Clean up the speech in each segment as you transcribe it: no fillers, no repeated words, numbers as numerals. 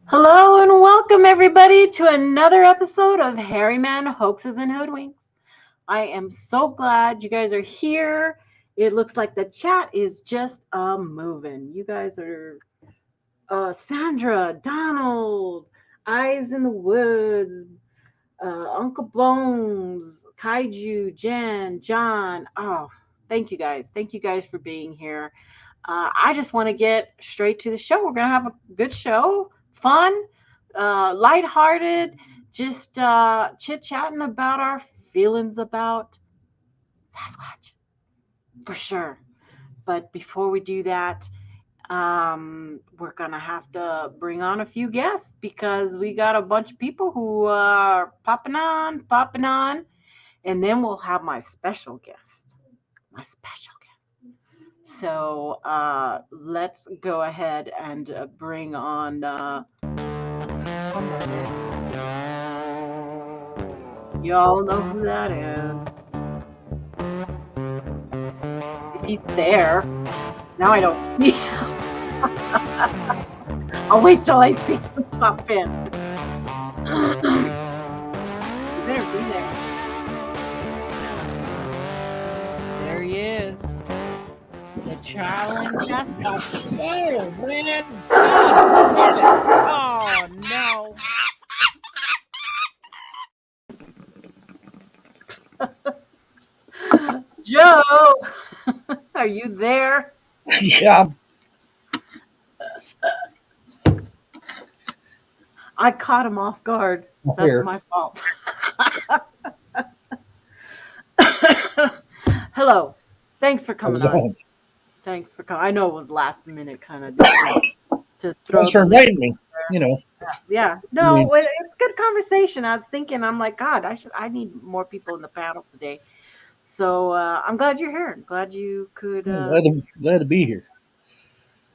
Hello and welcome everybody to another episode of Hairyman, Hoaxes and Hoodwinks. I am so glad you guys are here. It looks like the chat is just moving. You guys are Sandra, Donald, Eyes in the Woods, Uncle Bones, Kaiju, Jen, John. Oh, thank you guys. Thank you guys for being here. I just want to get straight to the show. We're going to have a good show, fun, lighthearted, just chit-chatting about our feelings about Sasquatch, for sure. But before we do that, we're going to have to bring on a few guests because we got a bunch of people who are popping on, and then we'll have my special guest. So let's go ahead and bring on. Y'all know who that is. If he's there. Now I don't see him. I'll wait till I see him pop in. He better be there. There he is. The traveling Sasquatch. Oh, man. Oh, no. Joe, are you there? Yeah. I caught him off guard. That's Here. my fault. Hello. Thanks for coming on. Thanks for coming. I know it was last minute kind of to throw. Thanks for inviting me. You know. Yeah. No, it's good conversation. I was thinking, I'm like, God, I need more people in the panel today. So I'm glad you're here. Glad you could. Glad to be here.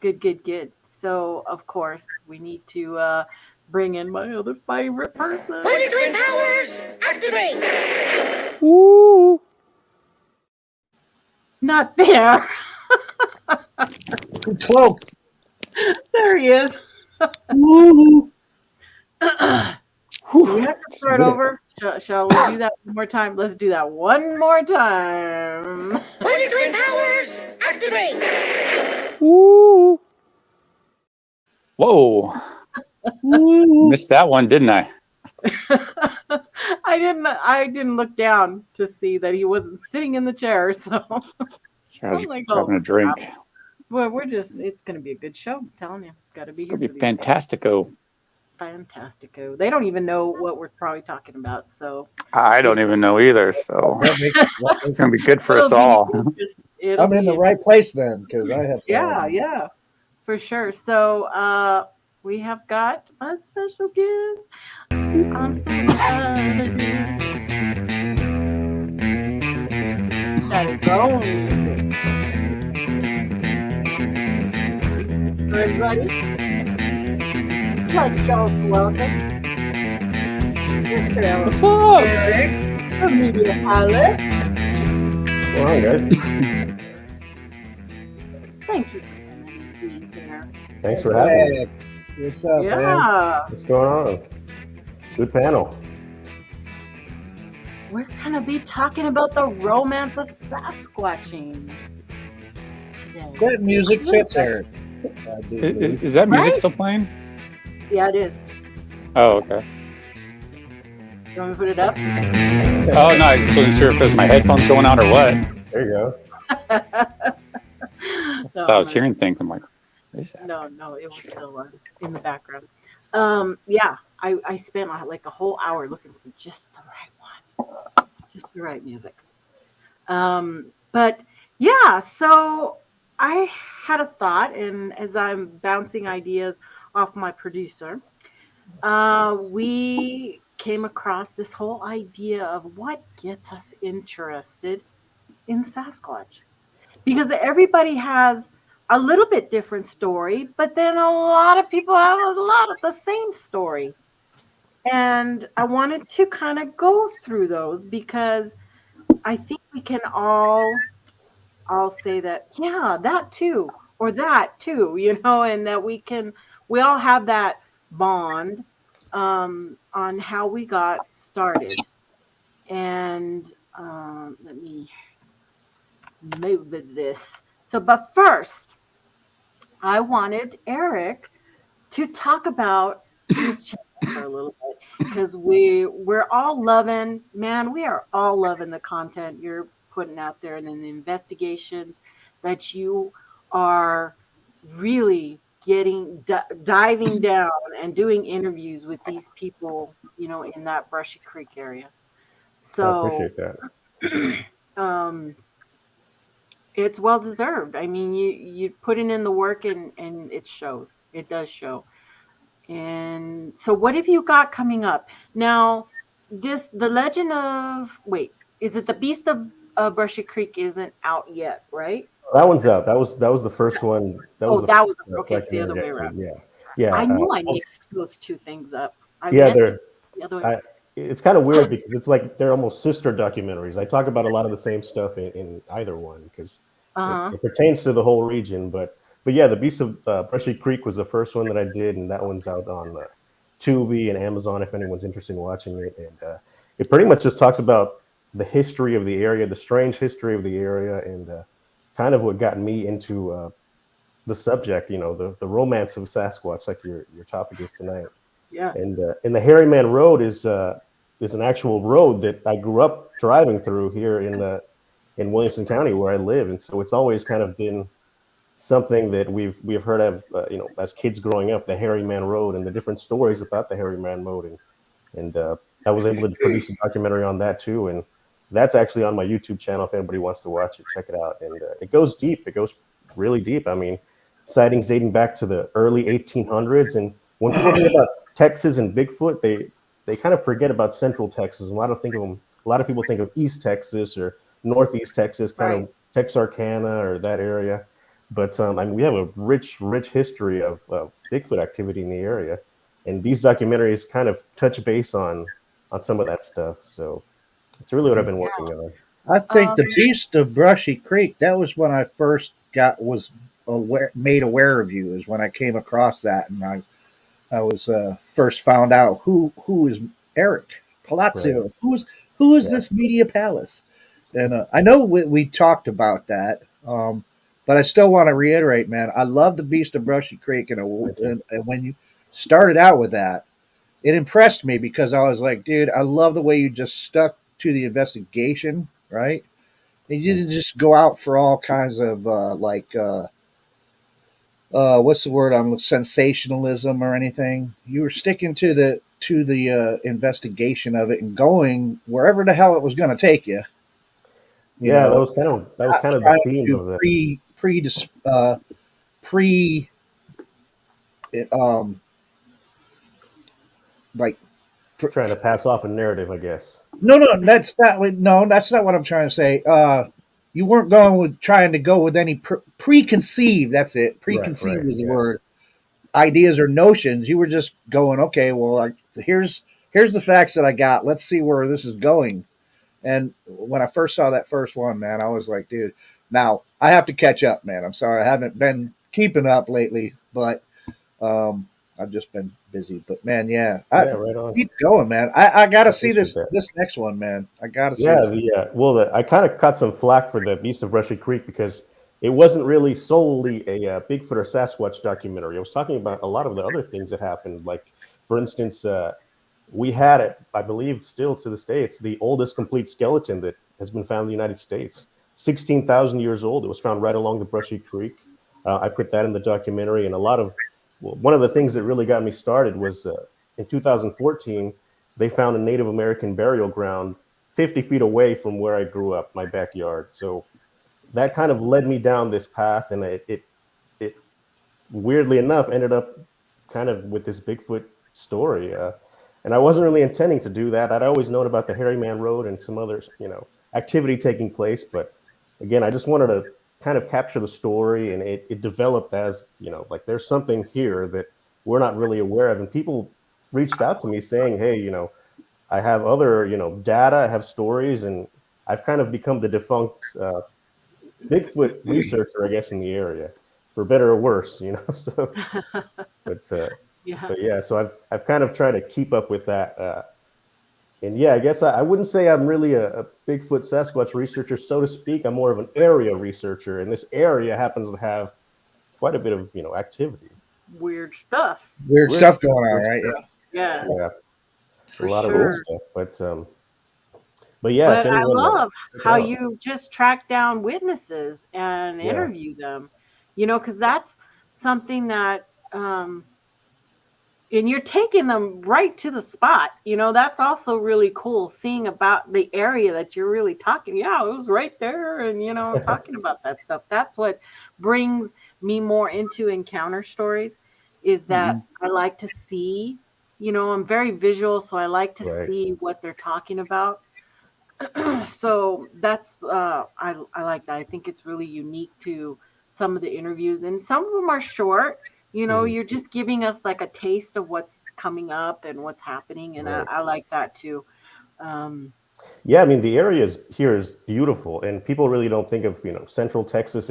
Good. So of course we need to bring in my other favorite person. Planetary powers activate. Ooh. Not there. Cloak. There he is. Woo. Do we have to start over? Shall we do that one more time? Let's do that one more time. Planetary powers activate. Ooh. Whoa. Ooh. Missed that one, didn't I? I didn't look down to see that he wasn't sitting in the chair, so Sorry, I was like, grabbing a drink. Well, it's gonna be a good show, I'm telling you. Gotta be It's here. going to be fantastico. Fantastico. They don't even know what we're probably talking about, so I don't even know either, so it's going to be good for us all. I'm in the right place then, because I have. Yeah, for sure. So we have got a special guest. I'm so glad that is our own music. Everybody, let's go to welcome Mr. Ellis. What's up? The media analyst. Well, hi, guys. Thank you for being here. Thanks for having me. What's up, man? Yeah, What's going on? Good panel. we're gonna be talking about the romance of Sasquatching today. That music fits her. Is that music Right? still playing? Yeah, it is. Oh, okay. You want me to put it up? Oh, no, I wasn't sure if it was my headphones going out or what. There you go. I thought I was hearing things. I'm like, what is that? No, it was still in the background. Yeah, I spent like a whole hour looking for just the right one, just the right music. But yeah, so I had a thought, and as I'm bouncing ideas off my producer, we came across this whole idea of what gets us interested in Sasquatch. Because everybody has a little bit different story, but then a lot of people have a lot of the same story. And I wanted to kind of go through those because I think we can all say that, yeah, that too, or that too, and that we all have that bond on how we got started. And let me move this. So, but first, I wanted Eric to talk about his channel for a little bit because we're all loving, man, we are all loving the content you're putting out there and the investigations that you are really getting diving down and doing interviews with these people, in that Brushy Creek area. I So appreciate that. it's well deserved. I mean, you putting in the work and it shows. It does show. And so what have you got coming up? Now, the legend of, wait, is it the Beast of Brushy Creek isn't out yet, right? That one's out. That was the first one. That was Oh, the that first was, okay, it's the other documentary way I around. did. Yeah, yeah, I knew I mixed those two things up. I yeah. meant to They're the other way. it's kind of weird because it's like they're almost sister documentaries. I talk about a lot of the same stuff in either one because Uh-huh. it pertains to the whole region. But yeah, the Beast of Brushy Creek was the first one that I did, and that one's out on Tubi and Amazon if anyone's interested in watching it. And it pretty much just talks about the history of the area, the strange history of the area, and kind of what got me into the subject. The romance of Sasquatch, like your topic is tonight. Yeah. And the Hairyman Road is an actual road that I grew up driving through here in Williamson County where I live, and so it's always kind of been something that we've heard of, as kids growing up, the Hairyman Road and the different stories about the Hairyman Road, and I was able to produce a documentary on that too, and that's actually on my YouTube channel. If anybody wants to watch it, check it out. And it goes deep. It goes really deep. I mean, sightings dating back to the early 1800s, and when people think about Texas and Bigfoot, they kind of forget about Central Texas. A lot of people think of East Texas or Northeast Texas, kind of Texarkana or that area. But I mean, we have a rich history of Bigfoot activity in the area, and these documentaries kind of touch base on some of that stuff. So it's really what I've been working on. I think the Beast of Brushy Creek, that was when I first made aware of you, is when I came across that, and I was first found out who is Eric Palacios, Right. who is this Media Palace, and I know we talked about that, but I still want to reiterate, man, I love the Beast of Brushy Creek, and when you started out with that, it impressed me because I was like, dude, I love the way you just stuck to the investigation, right? And you didn't just go out for all kinds of what's the word on sensationalism or anything. You were sticking to the investigation of it and going wherever the hell it was going to take you. Yeah, that was kind of the theme of the pre like trying to pass off a narrative, I guess. No, that's not what I'm trying to say. You weren't trying to go with any preconceived. That's it. Preconceived is the word. Ideas or notions. You were just going, okay, well, here's the facts that I got. Let's see where this is going. And when I first saw that first one, man, I was like, dude, now I have to catch up, man. I'm sorry, I haven't been keeping up lately, but I've just been busy. But man, right on. Keep going, man. I gotta see this next one, man. I gotta see. I kind of caught some flack for the Beast of Brushy Creek because it wasn't really solely a Bigfoot or Sasquatch documentary. I was talking about a lot of the other things that happened. Like, for instance, we had it, I believe, still to this day, it's the oldest complete skeleton that has been found in the United States. 16,000 years old. It was found right along the Brushy Creek. I put that in the documentary, and one of the things that really got me started was in 2014, they found a Native American burial ground 50 feet away from where I grew up, my backyard. So that kind of led me down this path, and it weirdly enough ended up kind of with this Bigfoot story. And I wasn't really intending to do that. I'd always known about the Hairyman Road and some other, activity taking place. But again, I just wanted to kind of capture the story, and it developed as, like there's something here that we're not really aware of. And people reached out to me saying, hey, I have other, data, I have stories, and I've kind of become the defunct Bigfoot researcher, I guess, in the area, for better or worse, So, but Yeah. But yeah, so I've kind of tried to keep up with that. And yeah, I guess I wouldn't say I'm really a Bigfoot Sasquatch researcher, so to speak. I'm more of an area researcher, and this area happens to have quite a bit of activity. Weird stuff. Weird Weird, stuff going on, weird right? stuff. Yes, Yeah, a for lot of cool sure. stuff. But yeah, if But I anyone love check it how out. you just track down witnesses and Yeah, interview them, because that's something that, and you're taking them right to the spot. That's also really cool seeing about the area that you're really talking. Yeah, it was right there. And, talking about that stuff. That's what brings me more into encounter stories is that I like to see, I'm very visual. So I like to right. see what they're talking about. So that's I like that. I think it's really unique to some of the interviews, and some of them are short. Mhm. You're just giving us like a taste of what's coming up and what's happening, and I, Right. I like that too. Um, Yeah, I mean the area here is beautiful, and people really don't think of Central Texas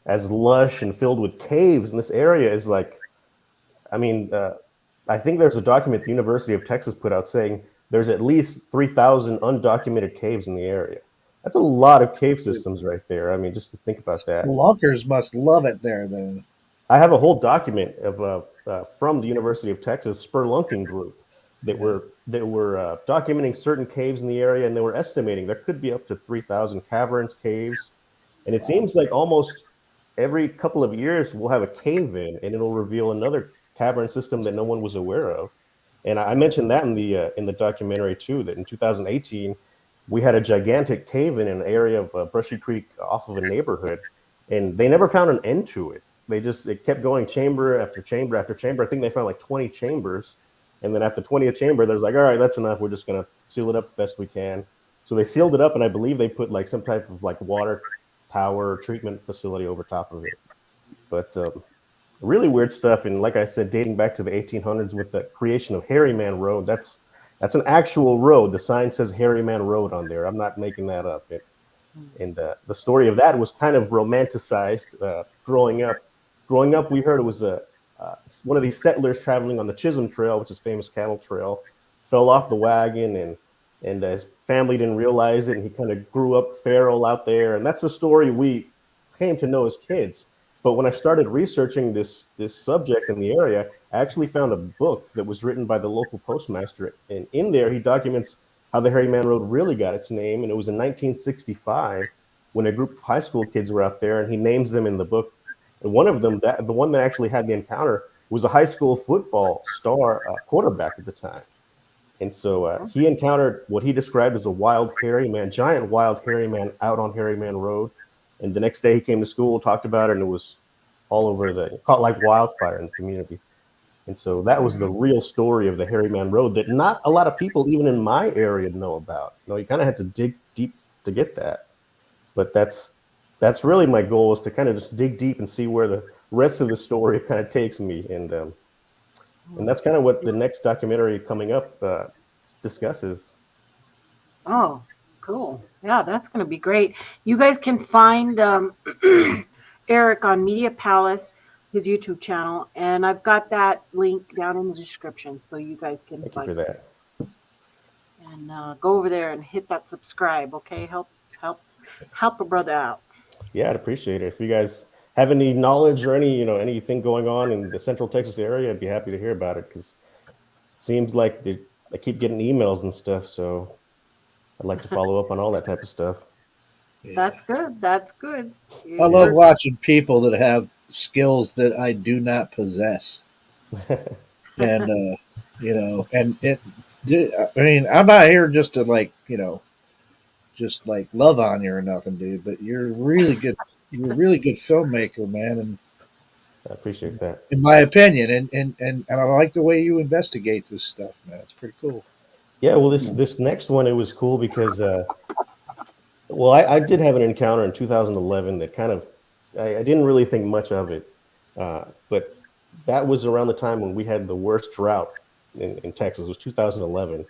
as lush and filled with caves. And this area is like, I mean, I think there's a document the University of Texas put out saying there's at least 3,000 undocumented caves in the area. That's a lot of cave systems right there. I mean, just to think about that. Lunkers must love it there then. I have a whole document of from the University of Texas spelunking group that Yeah. were documenting certain caves in the area, and they were estimating there could be up to 3,000 caverns, caves, and it seems like almost every couple of years we'll have a cave in, and it'll reveal another cavern system that no one was aware of. And I mentioned that in the documentary too. That in 2018 we had a gigantic cave in an area of Brushy Creek off of a neighborhood, and they never found an end to it. It kept going chamber after chamber after chamber. I think they found like 20 chambers. And then at the 20th chamber, there's like, all right, that's enough. We're just going to seal it up the best we can. So they sealed it up, and I believe they put like some type of like water tower treatment facility over top of it. But really weird stuff. And like I said, dating back to the 1800s with the creation of Hairyman Road, that's an actual road. The sign says Hairyman Road on there. I'm not making that up. And the story of that was kind of romanticized growing up. Growing up, we heard it was one of these settlers traveling on the Chisholm Trail, which is famous cattle trail, fell off the wagon, and his family didn't realize it, and he kind of grew up feral out there. And that's the story we came to know as kids. But when I started researching this subject in the area, I actually found a book that was written by the local postmaster, and in there he documents how the Hairyman Road really got its name. And it was in 1965 when a group of high school kids were out there, and he names them in the book. And one of them, the one that actually had the encounter, was a high school football star quarterback at the time. And so he encountered what he described as a wild hairy man, giant wild hairy man out on Hairyman Road. And the next day he came to school, talked about it, and it was all over caught like wildfire in the community. And so that was the real story of the Hairyman Road that not a lot of people, even in my area, know about. You kind of had to dig deep to get that. But that's really my goal, is to kind of just dig deep and see where the rest of the story kind of takes me. And that's kind of what the next documentary coming up discusses. oh, cool. Yeah, that's going to be great. You guys can find Eric on Media Palace, his YouTube channel, and I've got that link down in the description, so you guys can Thank you find for it. that. And go over there and hit that subscribe. Okay, help a brother out. Yeah, I'd appreciate it. If you guys have any knowledge or anything going on in the Central Texas area, I'd be happy to hear about it, because it seems like I keep getting emails and stuff. So I'd like to follow up on all that type of stuff. That's good. That's good. I love watching people that have skills that I do not possess. And and I mean, I'm not here just to just love on you or nothing, dude. But you're really good. You're a really good filmmaker, man. And I appreciate that. in my opinion, and I like the way you investigate this stuff, man. It's pretty cool. Yeah, well, this next one, it was cool because well, I did have an encounter in 2011 that kind of I didn't really think much of it, but that was around the time when we had the worst drought in Texas. It was 2011,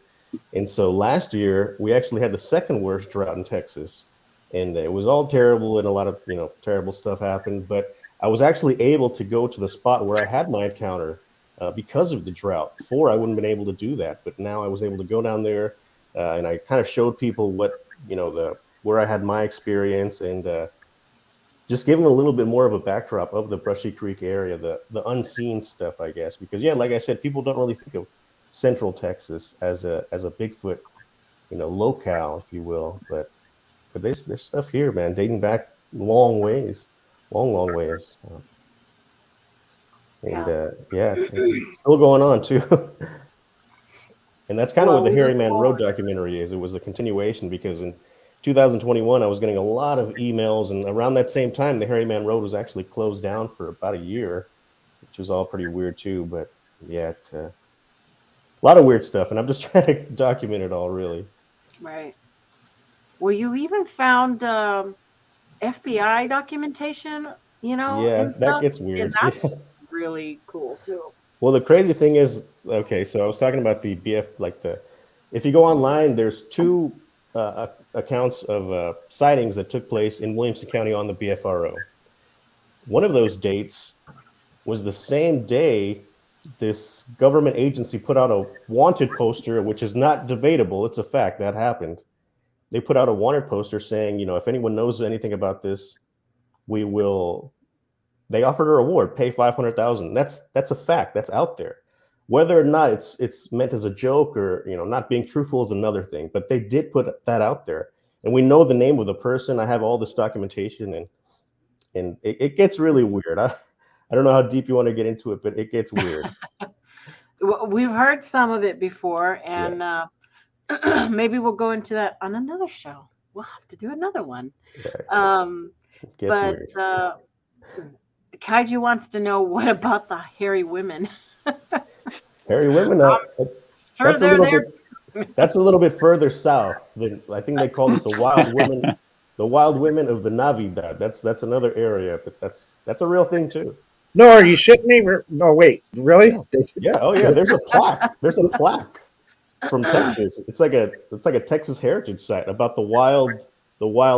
and so last year we actually had the second worst drought in Texas, and it was all terrible, and a lot of terrible stuff happened. But I was actually able to go to the spot where I had my encounter, because of the drought. Before, I wouldn't have been able to do that, but now I was able to go down there, and I kind of showed people what, where I had my experience, and just give them a little bit more of a backdrop of the Brushy Creek area, the unseen stuff, I guess. Because yeah, like I said, people don't really think of Central Texas as a Bigfoot, locale, if you will. But there's stuff here, man, dating back long ways, long ways. Yeah, it's still going on too. And that's kind of what the Hairyman Road documentary is. It was a continuation, because in 2021, I was getting a lot of emails, and around that same time, the Hairyman Road was actually closed down for about a year, which was all pretty weird too. But yeah, a lot of weird stuff, and I'm just trying to document it all, really. Right. Well, you even found FBI documentation, Yeah, and that stuff, gets weird. and that's really cool too. Well, the crazy thing is, okay, so I was talking about the if you go online, there's two accounts of sightings that took place in Williamson County on the BFRO. One of those dates was the same day this government agency put out a wanted poster, which is not debatable. It's a fact that happened. They put out a wanted poster saying, if anyone knows anything about this, we will. They offered her a reward, pay $500,000. That's a fact. That's out there. Whether or not it's meant as a joke or not being truthful is another thing. But they did put that out there, and we know the name of the person. I have all this documentation, and it gets really weird. I don't know how deep you want to get into it, but it gets weird. We've heard some of it before, and maybe we'll go into that on another show. We'll have to do another one. It gets weird. Kaiju wants to know, what about the hairy women? Hairy women? Sure, they're there. That's a little bit further south. I think they call it the wild women, the wild women of the Navidad. That's another area, but that's a real thing too. No, are you shitting me? No, wait, really? Yeah. Oh yeah. There's a plaque. There's a plaque from Texas. It's like a Texas heritage site about the wild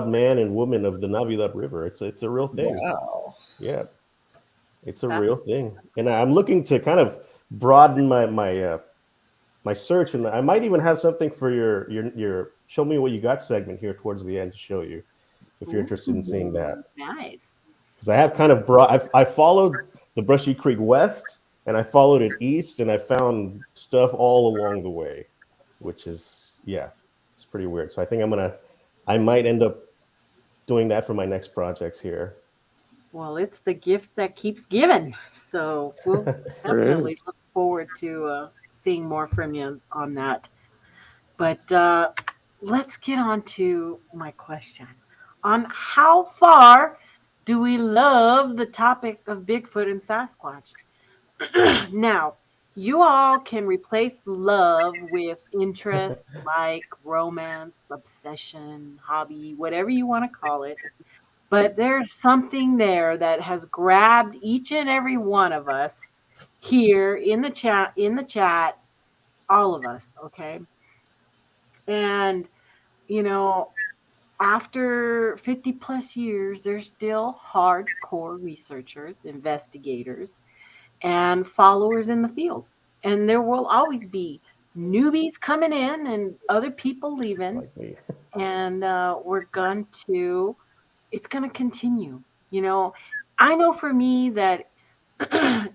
man and woman of the Navidad River. It's a real thing. Wow. Yeah. It's a real thing, and I'm looking to kind of broaden my search, and I might even have something for your show me what you got segment here towards the end to show you, if you're interested in seeing that. Nice. Because I have kind of I followed the Brushy Creek west, and I followed it east, and I found stuff all along the way, which is it's pretty weird. So I think I might end up doing that for my next projects here. Well, it's the gift that keeps giving. So we'll definitely look forward to seeing more from you on that. But let's get on to my question on how far do we love the topic of Bigfoot and Sasquatch? Now, you all can replace love with interest, like romance, obsession, hobby, whatever you want to call it. But there's something there that has grabbed each and every one of us here in the chat, all of us, okay? And, after 50 plus years, there's still hardcore researchers, investigators, and followers in the field. And there will always be newbies coming in and other people leaving. Like me. And it's going to continue. I know for me that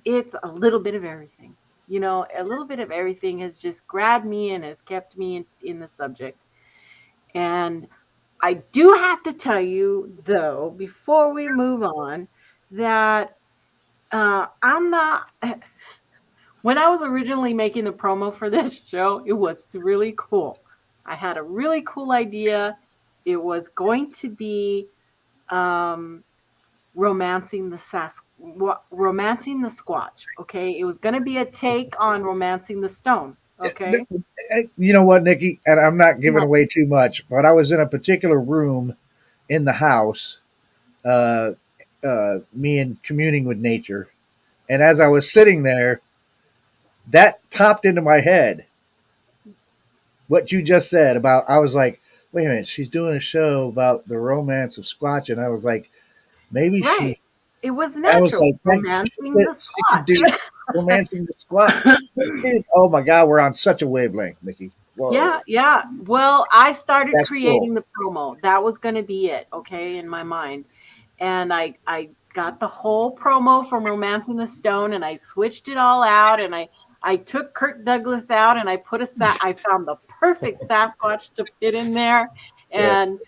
it's a little bit of everything. A little bit of everything has just grabbed me and has kept me in the subject. And I do have to tell you, though, before we move on, that I'm not. When I was originally making the promo for this show, it was really cool. I had a really cool idea. It was going to be romancing the Squatch. Okay, it was going to be a take on romancing the stone. Okay. You know what, Nikki? And I'm not giving away too much, but I was in a particular room in the house, me and communing with nature. And as I was sitting there, that popped into my head. What you just said about, I was like, wait a minute, she's doing a show about the romance of Squatching. I was like, maybe it was natural. I was like, romancing the Squatch. Romancing the Squatch. Dude, oh my God, we're on such a wavelength, Nikki. Whoa. Yeah. Well, I started That's creating cool. the promo. That was going to be it, okay, in my mind. And I got the whole promo from Romancing the Stone, and I switched it all out, and I took Kirk Douglas out, and I put I found the perfect Sasquatch to fit in there, Yeah. and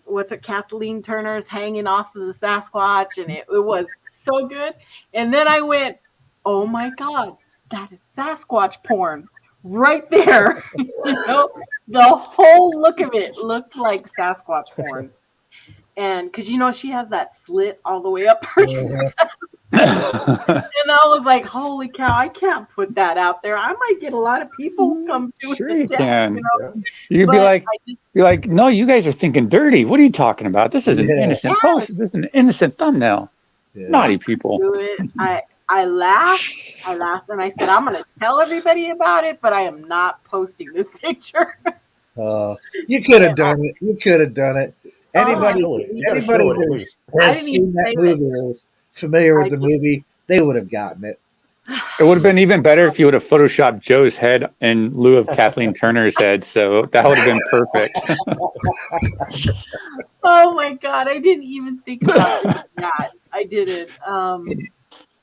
what's it, Kathleen Turner's hanging off of the Sasquatch, and it was so good. And then I went, oh my God, that is Sasquatch porn right there. You know, the whole look of it looked like Sasquatch porn. And because she has that slit all the way up her Uh-huh. and I was like, holy cow, I can't put that out there. I might get a lot of people come to Sure it. you can. Yeah. You could But be like, no, you guys are thinking dirty. What are you talking about? This is an Yeah. innocent post. This is an innocent thumbnail. Yeah. Naughty people. do it. I laughed. And I said, I'm going to tell everybody about it, but I am not posting this picture. You could have done it. You could have done it. Anybody, You gotta anybody show it at that least. I has didn't seen even that save movie or is familiar with I the just- movie, they would have gotten it. It would have been even better if you would have photoshopped Joe's head in lieu of Kathleen Turner's head. So that would have been perfect. Oh my God, I didn't even think about doing that. I didn't.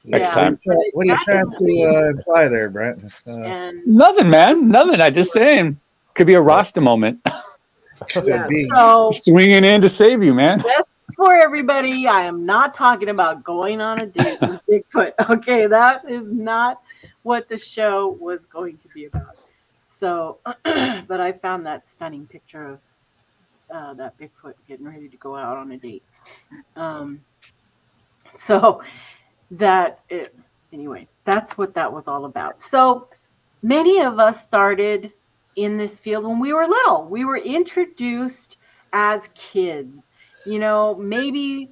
Next Yeah, time. but What are you that's trying sweet. to imply there, Brent? And Nothing, man. Nothing. I just saying. Could be a Rasta moment. yeah, be. so Swinging in to save you, man. just for everybody, I am not talking about going on a date with Bigfoot. Okay, that is not what the show was going to be about. So, but I found that stunning picture of that Bigfoot getting ready to go out on a date. So anyway, that's what that was all about. So many of us started in this field when we were little. We were introduced as kids. Maybe,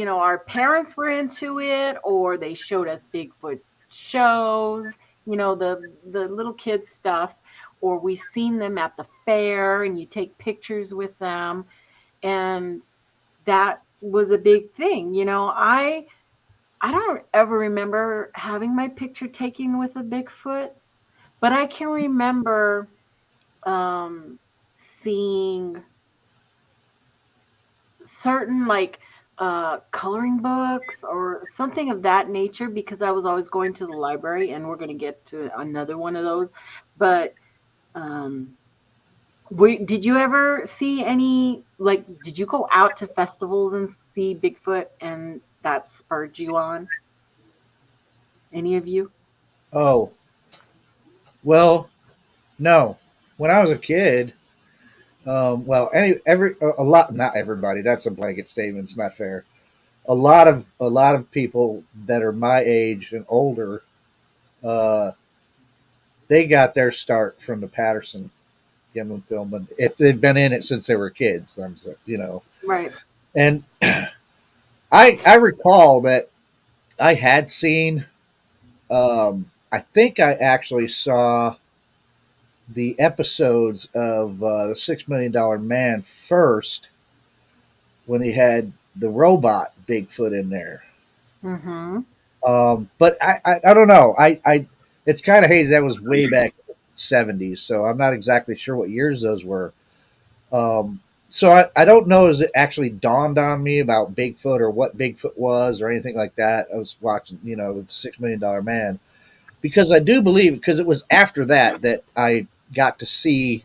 our parents were into it, or they showed us Bigfoot shows, the little kids stuff, or we seen them at the fair and you take pictures with them. And that was a big thing. I don't ever remember having my picture taken with a Bigfoot, but I can remember seeing certain coloring books or something of that nature, because I was always going to the library, and we're going to get to another one of those. But did you ever see any, did you go out to festivals and see Bigfoot and that spurred you on? Any of you? Oh, well, no. When I was a kid, well, a lot, not everybody. That's a blanket statement. It's not fair. A lot of people that are my age and older, uh, they got their start from the Patterson Gimlin film, and if they've been in it since they were kids, Right. And I recall that I had seen. I think I actually saw the episodes of the $6 Million Man first when he had the robot Bigfoot in there. Mm-hmm. But I don't know. It's kind of hazy. That was way back in the 70s, so I'm not exactly sure what years those were. So I don't know as it actually dawned on me about Bigfoot or what Bigfoot was or anything like that. I was watching, the $6 Million Man, because I do believe, because it was after that I got to see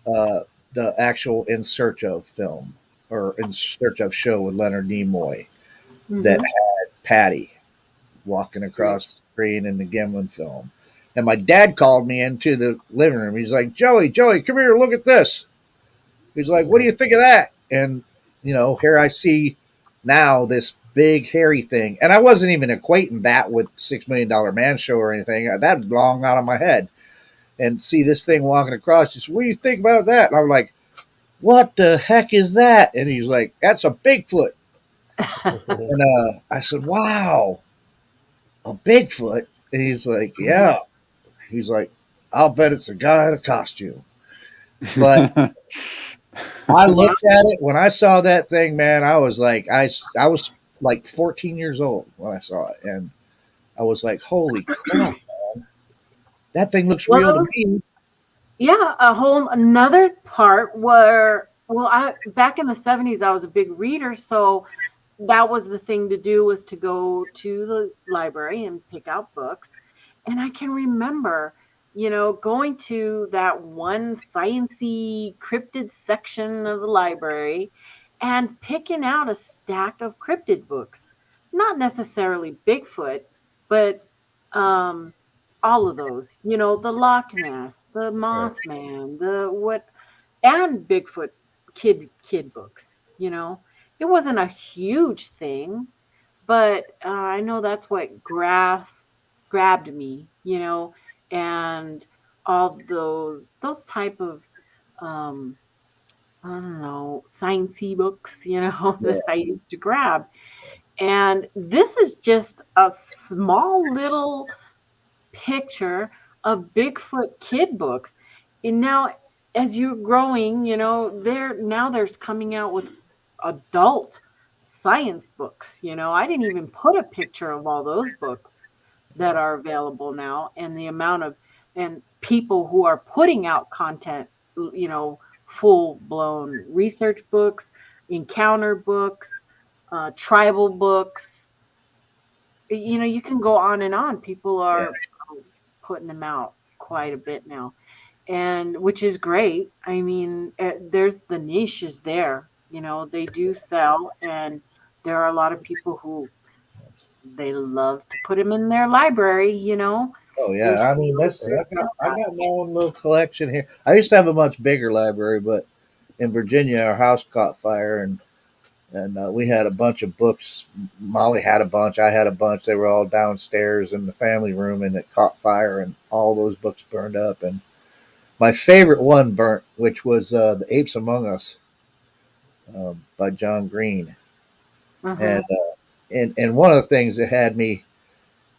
the actual In Search of film, or In Search of show with Leonard Nimoy, that had Patty walking across the screen in the Gimlin film. And my dad called me into the living room. He's like, Joey, come here, look at this. He's like, what do you think of that? And, here I see now this big hairy thing. And I wasn't even equating that with $6 Million Man show or anything. That was long out of my head. And see this thing walking across. He said, what do you think about that? And I'm like, what the heck is that? And he's like, that's a Bigfoot. And I said, wow, a Bigfoot? And he's like, yeah. He's like, I'll bet it's a guy in a costume. But I looked at it when I saw that thing, man. I was like, I was like 14 years old when I saw it, and I was like, holy crap, that thing looks Well, real to me. yeah, another part where, well, I back in the 70s I was a big reader, so that was the thing to do, was to go to the library and pick out books. And I can remember, going to that one sciency cryptid section of the library and picking out a stack of cryptid books. Not necessarily Bigfoot, but um, all of those, the Loch Ness, the Right. Mothman, the what, and Bigfoot kid books. It wasn't a huge thing, but I know that's what grabbed me, and all those type of um, I don't know, sciencey books, Yeah, that I used to grab. And this is just a small little picture of Bigfoot kid books. And now, as you're growing, there's coming out with adult science books. I didn't even put a picture of all those books that are available now, and the amount of and people who are putting out content, full blown research books, encounter books, tribal books. You can go on and on. People yeah, are putting them out quite a bit now, and which is great. I mean, there's the niche is there. They do sell, and there are a lot of people who they love to put them in their library. oh yeah. There's I mean, no that's fear I about got my own little collection here. I used to have a much bigger library, but in Virginia, our house caught fire, and we had a bunch of books. Molly had a bunch. I had a bunch. They were all downstairs in the family room, and it caught fire, and all those books burned up. And my favorite one burnt, which was The Apes Among Us by John Green. that. And and one of the things that had me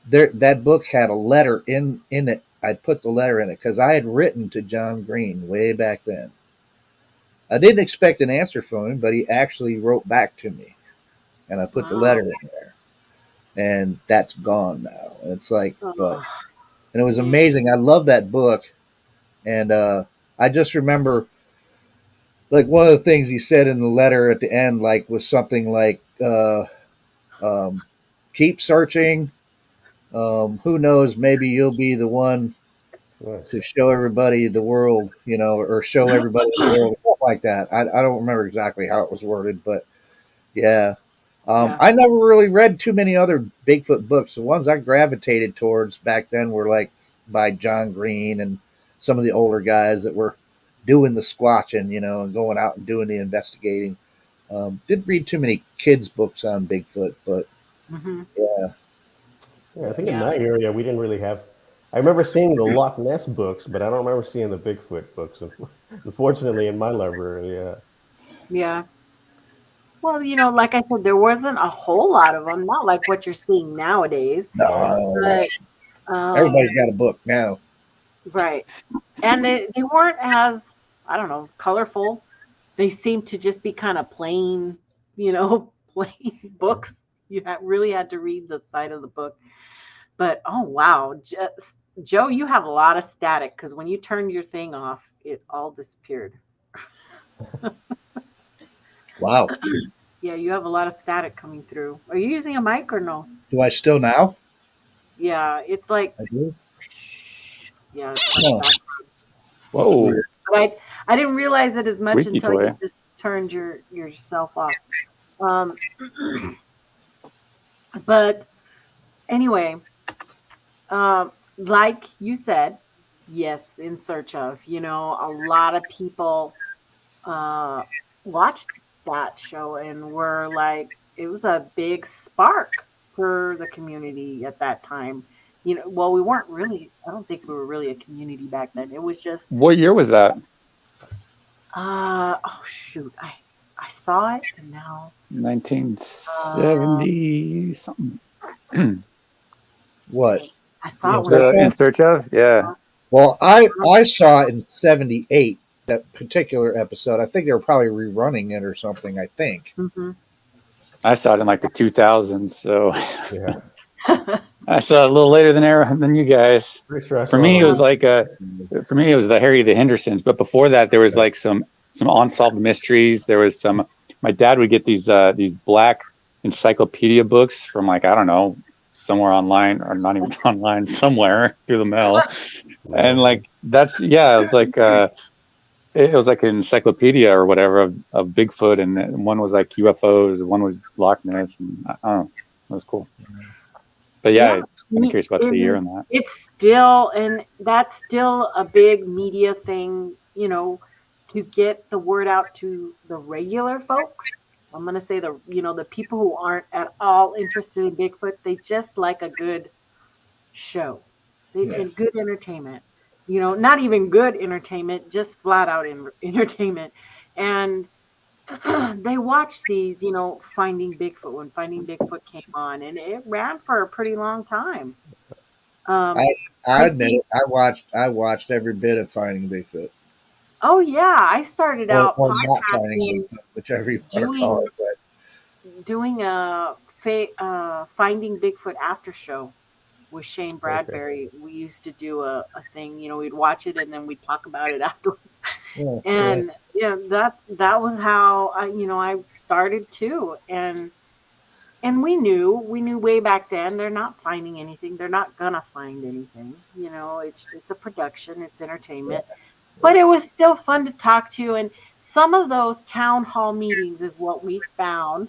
there, that book had a letter in it. I put the letter in it because I had written to John Green way back then. I didn't expect an answer from him, but he actually wrote back to me, and I put the letter Wow. in there, and that's gone now. It's like, but Oh, and it was man. amazing. I love that book, and I just remember like one of the things he said in the letter at the end, like was something like, um, "Keep searching. Who knows? Maybe you'll be the one to Nice. show everybody the world, or show everybody the world, stuff like that." I don't remember exactly how it was worded, but yeah. Yeah. I never really read too many other Bigfoot books. The ones I gravitated towards back then were like by John Green and some of the older guys that were doing the squatching, and going out and doing the investigating. Didn't read too many kids' books on Bigfoot, but Hmm. yeah, Yeah, I think in Yeah. my area we didn't really have. I remember seeing the Loch Ness books, but I don't remember seeing the Bigfoot books. Unfortunately, in my library, yeah. Yeah. Well, like I said, there wasn't a whole lot of them, not like what you're seeing nowadays, Right. no, but everybody's got a book now. right. And they weren't as, I don't know, colorful. They seemed to just be kind of plain, plain books. You really had to read the side of the book. But oh wow, Joe, you have a lot of static because when you turned your thing off, it all disappeared. Wow. Yeah, you have a lot of static coming through. Are you using a mic or no? Do I still now? Yeah, it's like, I do. yeah, it's like Huh, that. that's Whoa, weird. But I didn't realize it as much squeaky until you toy. just turned yourself off. Um, but anyway, like you said, yes, in search of, a lot of people uh, watched that show and were like, it was a big spark for the community at that time. Well, we weren't really, I don't think we were really a community back then. It was just, What year was that? oh shoot, I saw it and now, uh, 1970 something. What? dang, I saw In it when I search was, In of? search of? Yeah, Well, I saw it in '78. That particular episode. I think they were probably rerunning it or something. I think. mhm. I saw it in like the 2000s. So Yeah. I saw it a little later than you guys. Pretty sure I For saw me, it it was on- like for me, it was the Harry the Hendersons. But before that, there was like some unsolved mysteries. There was some. My dad would get these black encyclopedia books from like, I don't know, somewhere online, or not even online, somewhere through the mail. And like it was like it was like an encyclopedia or whatever of Bigfoot, and one was like UFOs, one was Loch Ness, and I don't know, it was cool. But yeah, I'm curious about the year on that. It's still, and that's still a big media thing, you know, to get the word out to the regular folks. I'm gonna say the people who aren't at all interested in Bigfoot, they just like a good show, and good entertainment. You know, not even good entertainment, just flat out entertainment. And they watched these, Finding Bigfoot, when Finding Bigfoot came on, and it ran for a pretty long time. I admit it. I watched every bit of Finding Bigfoot. Oh yeah, I started out Or not Finding podcasting, Bigfoot, whichever you want to call it. But doing a Finding Bigfoot after show with Shane Bradbury. We used to do a thing, we'd watch it and then we'd talk about it afterwards. And that was how I started too. And we knew way back then they're not finding anything. They're not gonna find anything. It's a production, it's entertainment. But it was still fun to talk to, and some of those town hall meetings is what we found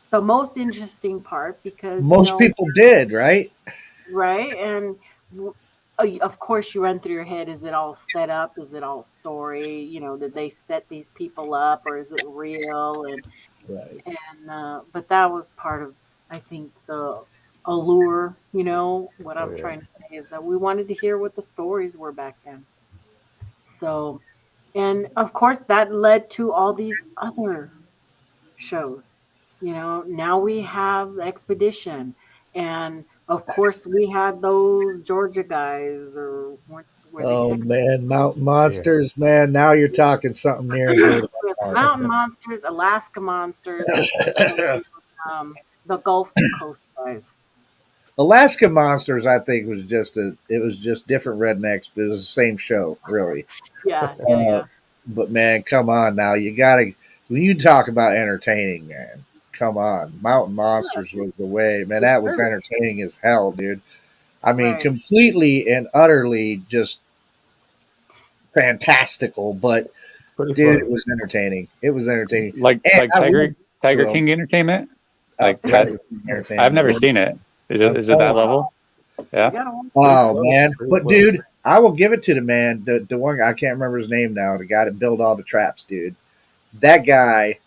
the most interesting part, because most people did, right? Right? And of course you run through your head, is it all set up? Is it all story? Did they set these people up, or is it real? And but that was part of, I think, the allure. What I'm trying to say is that we wanted to hear what the stories were back then. So, and of course that led to all these other shows. Now we have the Expedition, and of course we had those Georgia guys, or were Oh they man, Mountain Monsters, man! Now you're talking something near and dear to my heart. Mountain Monsters, Alaska Monsters, and, the Gulf Coast guys. Alaska Monsters, I think, was just different rednecks, but it was the same show, really. Yeah. But man, come on now, you gotta, when you talk about entertaining, man, come on, Mountain Monsters was the way, man. That was entertaining as hell, dude. I mean, completely and utterly just fantastistical, but dude, it was entertaining. It was entertaining. Like Tiger King Entertainment. Like that, I've never seen it. Is it that level? Yeah. Oh man, but dude, I will give it to the man. The one guy, I can't remember his name now. The guy that built all the traps, dude. That guy.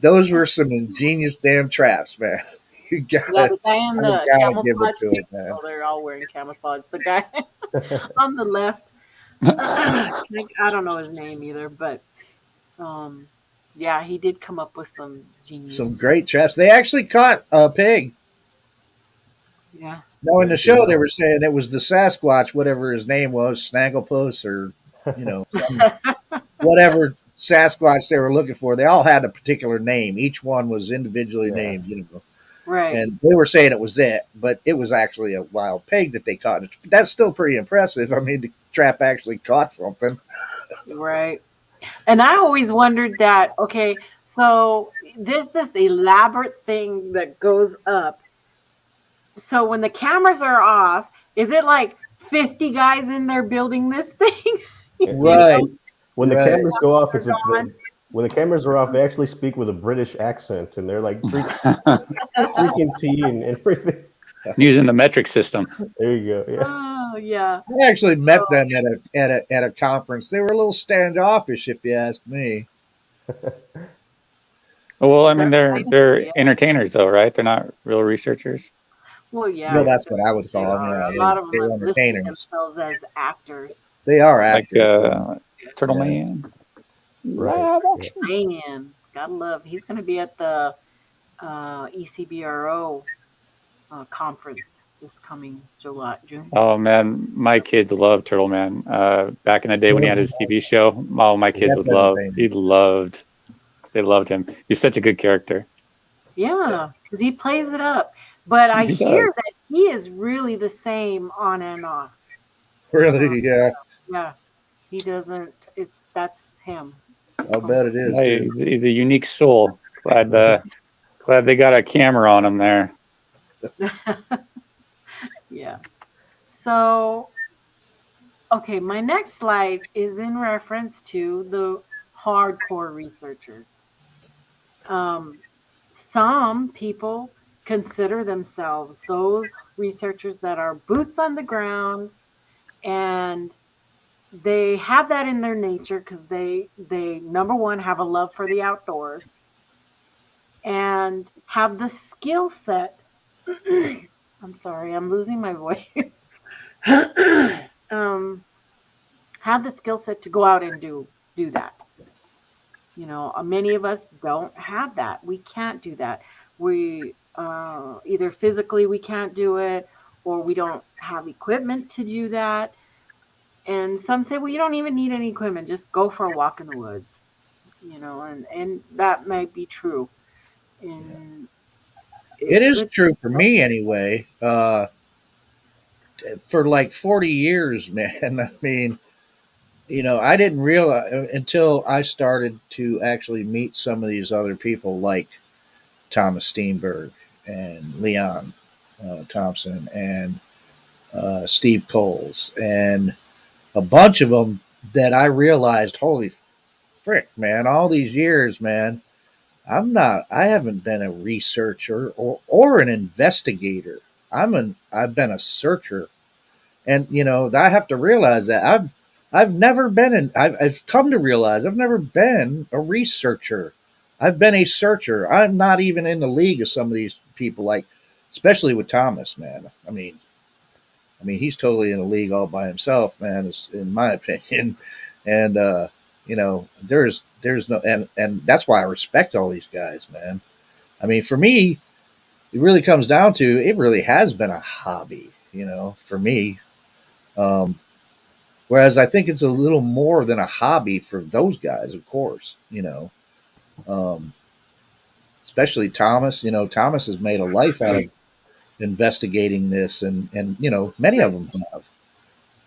Those were some ingenious damn traps, man. You gotta, the guy in the camouflage suits. Oh, they're all wearing camouflage. The guy on the left, I don't know his name either, but yeah, he did come up with some genius. Some great traps. They actually caught a pig. Yeah. No, in the show they were saying it was the Sasquatch, whatever his name was, Snagglepuss, or whatever Sasquatch they were looking for. They all had a particular name. Each one was individually named, Right. And they were saying it was it, but it was actually a wild pig that they caught. That's still pretty impressive. I mean, the trap actually caught something. Right. And I always wondered that, okay, so there's this elaborate thing that goes up. So when the cameras are off, is it like 50 guys in there building this thing? Right. When the cameras go off, when the cameras are off, they actually speak with a British accent, and they're like drinking tea and everything. Using the metric system. There you go. Yeah. Oh yeah. I actually met them at a conference. They were a little standoffish, if you ask me. Well, I mean, they're entertainers, though, right? They're not real researchers. Well, yeah. Well, that's what I would call them. A Yeah, lot of they're them entertainers. themselves as actors. They are actors. Like Turtle Man. Right. Man, gotta love. He's going to be at the ECBRO conference this coming June. Oh man, my kids love Turtle Man. Back in the day when he had his TV show, my kids would love. They loved him. He's such a good character. Yeah, because he plays it up. But I hear that he is really the same on and off. Really, yeah. Yeah, he doesn't. That's him. I'll bet it is Hey, too. he's a unique soul. Glad they got a camera on him there. Yeah. So, okay, my next slide is in reference to the hardcore researchers. Um, some people consider themselves those researchers that are boots on the ground, and they have that in their nature because they number one have a love for the outdoors and have the skill set. I'm sorry, I'm losing my voice. um, have the skill set to go out and do that. Many of us don't have that. We can't do that. We either physically we can't do it, or we don't have equipment to do that. And some say, well, you don't even need any equipment. Just go for a walk in the woods. And that might be true. And It is but true for me anyway. For like 40 years, man. I mean, I didn't realize until I started to actually meet some of these other people like Thomas Steenberg and Leon Thompson and Steve Coles and a bunch of them that I realized, holy frick, man, all these years, man, I haven't been a researcher or an investigator. I've been a searcher. And, I have to realize that I've never been I've come to realize I've never been a researcher. I've been a searcher. I'm not even in the league of some of these people, like, especially with Thomas, man. I mean, he's totally in a league all by himself, man, in my opinion. And, there's no, and that's why I respect all these guys, man. I mean, for me, it really comes down to, it really has been a hobby, for me. Um, Whereas I think it's a little more than a hobby for those guys, of course, um, especially Thomas. Thomas has made a life out of investigating this, and many of them have.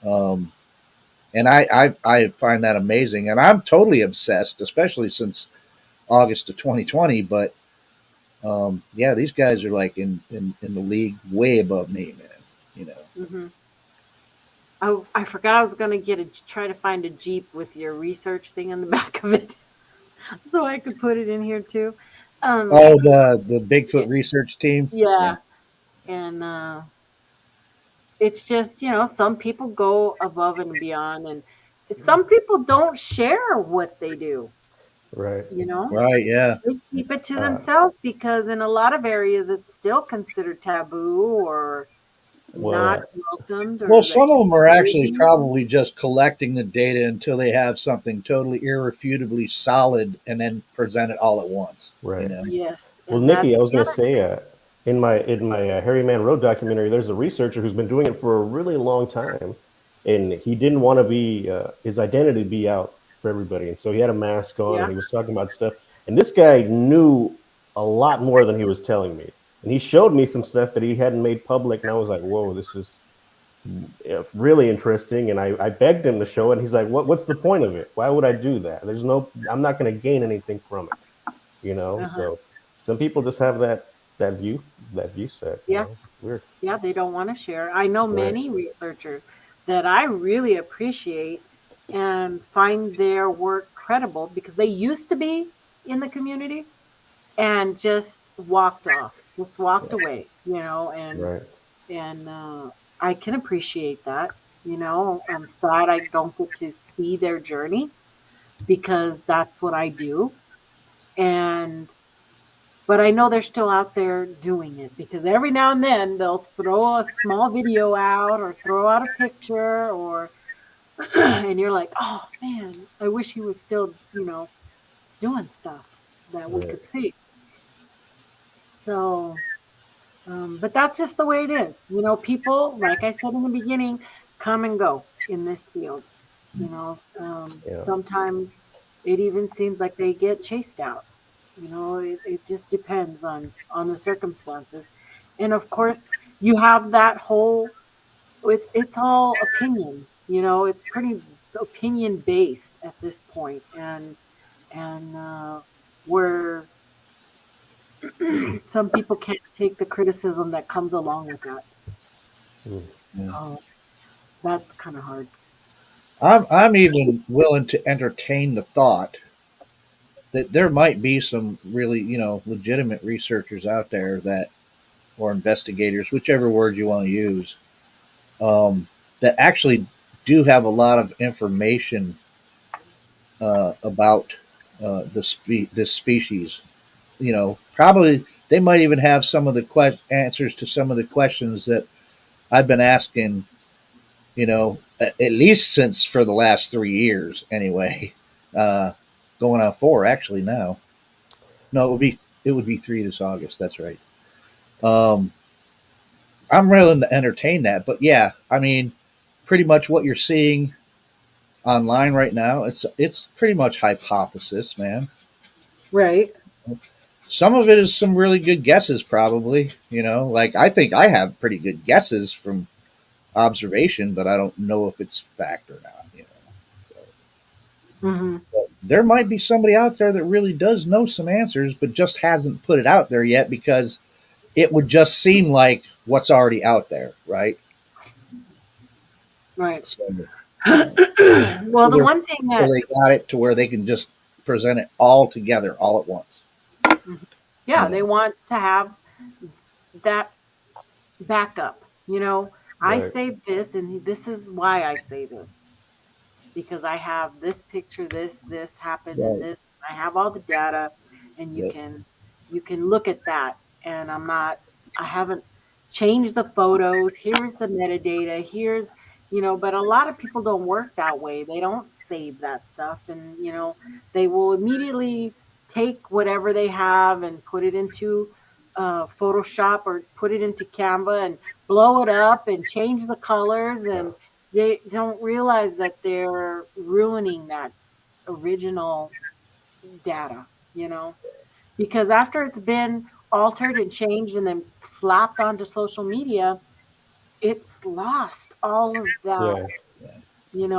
Um, and I find that amazing, and I'm totally obsessed, especially since August of 2020. But yeah, these guys are like in the league way above me, man. mm-hmm. I forgot I was going to try to find a Jeep with your research thing on the back of it, so I could put it in here too. Oh, the Bigfoot research team. Yeah, and it's just some people go above and beyond, and some people don't share what they do. Right. Right. Yeah. They keep it to themselves because in a lot of areas it's still considered taboo or not Well, welcomed, Well, or that some of them are actually maybe. probably just collecting the data until they have something totally irrefutably solid and then present it all at once. right. Yes, Well, and Nikki, that's I was the going to other say, thing. in my Hairyman Road documentary, there's a researcher who's been doing it for a really long time, and he didn't want to be his identity be out for everybody, and so he had a mask on, and Yeah. he was talking about stuff. And this guy knew a lot more than he was telling me, and he showed me some stuff that he hadn't made public, and I was like, "Whoa, this is really interesting." And I begged him to show it, and he's like, "What's the point of it? Why would I do that? I'm not going to gain anything from it." Uh-huh. So some people just have that view set. Yeah. Weird. Yeah, they don't want to share. I know Right. many researchers that I really appreciate and find their work credible because they used to be in the community and just walked off, just walked away, Right. and I can appreciate that. I'm sad I don't get to see their journey because that's what I do. And but I know they're still out there doing it because every now and then they'll throw a small video out or throw out a picture or and you're like, oh man, I wish he was still, doing stuff that we Right. could see. So, but that's just the way it is. People, like I said in the beginning, come and go in this field. Yeah. Sometimes it even seems like they get chased out. It just depends on the circumstances. And of course, you have that whole, it's all opinion, it's pretty opinion based at this point, and where some people can't take the criticism that comes along with that. Mm. Yeah. So that's kind of hard. I'm even willing to entertain the thought that there might be some really, legitimate researchers out there that, or investigators, whichever word you want to use, that actually do have a lot of information about this species. Probably they might even have some of the answers to some of the questions that I've been asking. At least since for the last 3 years, anyway. Going on 4 actually now. No, it would be 3 this August. That's right. Um, I'm willing to entertain that, but yeah, I mean, pretty much what you're seeing online right now, it's pretty much hypothesis, man. Right. Some of it is some really good guesses, probably. Like I think I have pretty good guesses from observation, but I don't know if it's fact or not. So Hmm. there might be somebody out there that really does know some answers, but just hasn't put it out there yet because it would just seem like what's already out there, right? Right. So, Well, the either one thing that, they got it to where they can just present it all together all at once. yeah, they want to have that backup. I Right. say this, and this is why I say this, because I have this picture, this happened, and Right. this. I have all the data, and you Yep. can look at that. And I haven't changed the photos. Here's the metadata. But a lot of people don't work that way. They don't save that stuff, and they will immediately take whatever they have and put it into Photoshop or put it into Canva and blow it up and change the colors, Yeah. and they don't realize that they're ruining that original data, because after it's been altered and changed and then slapped onto social media, it's lost all of that, Yeah.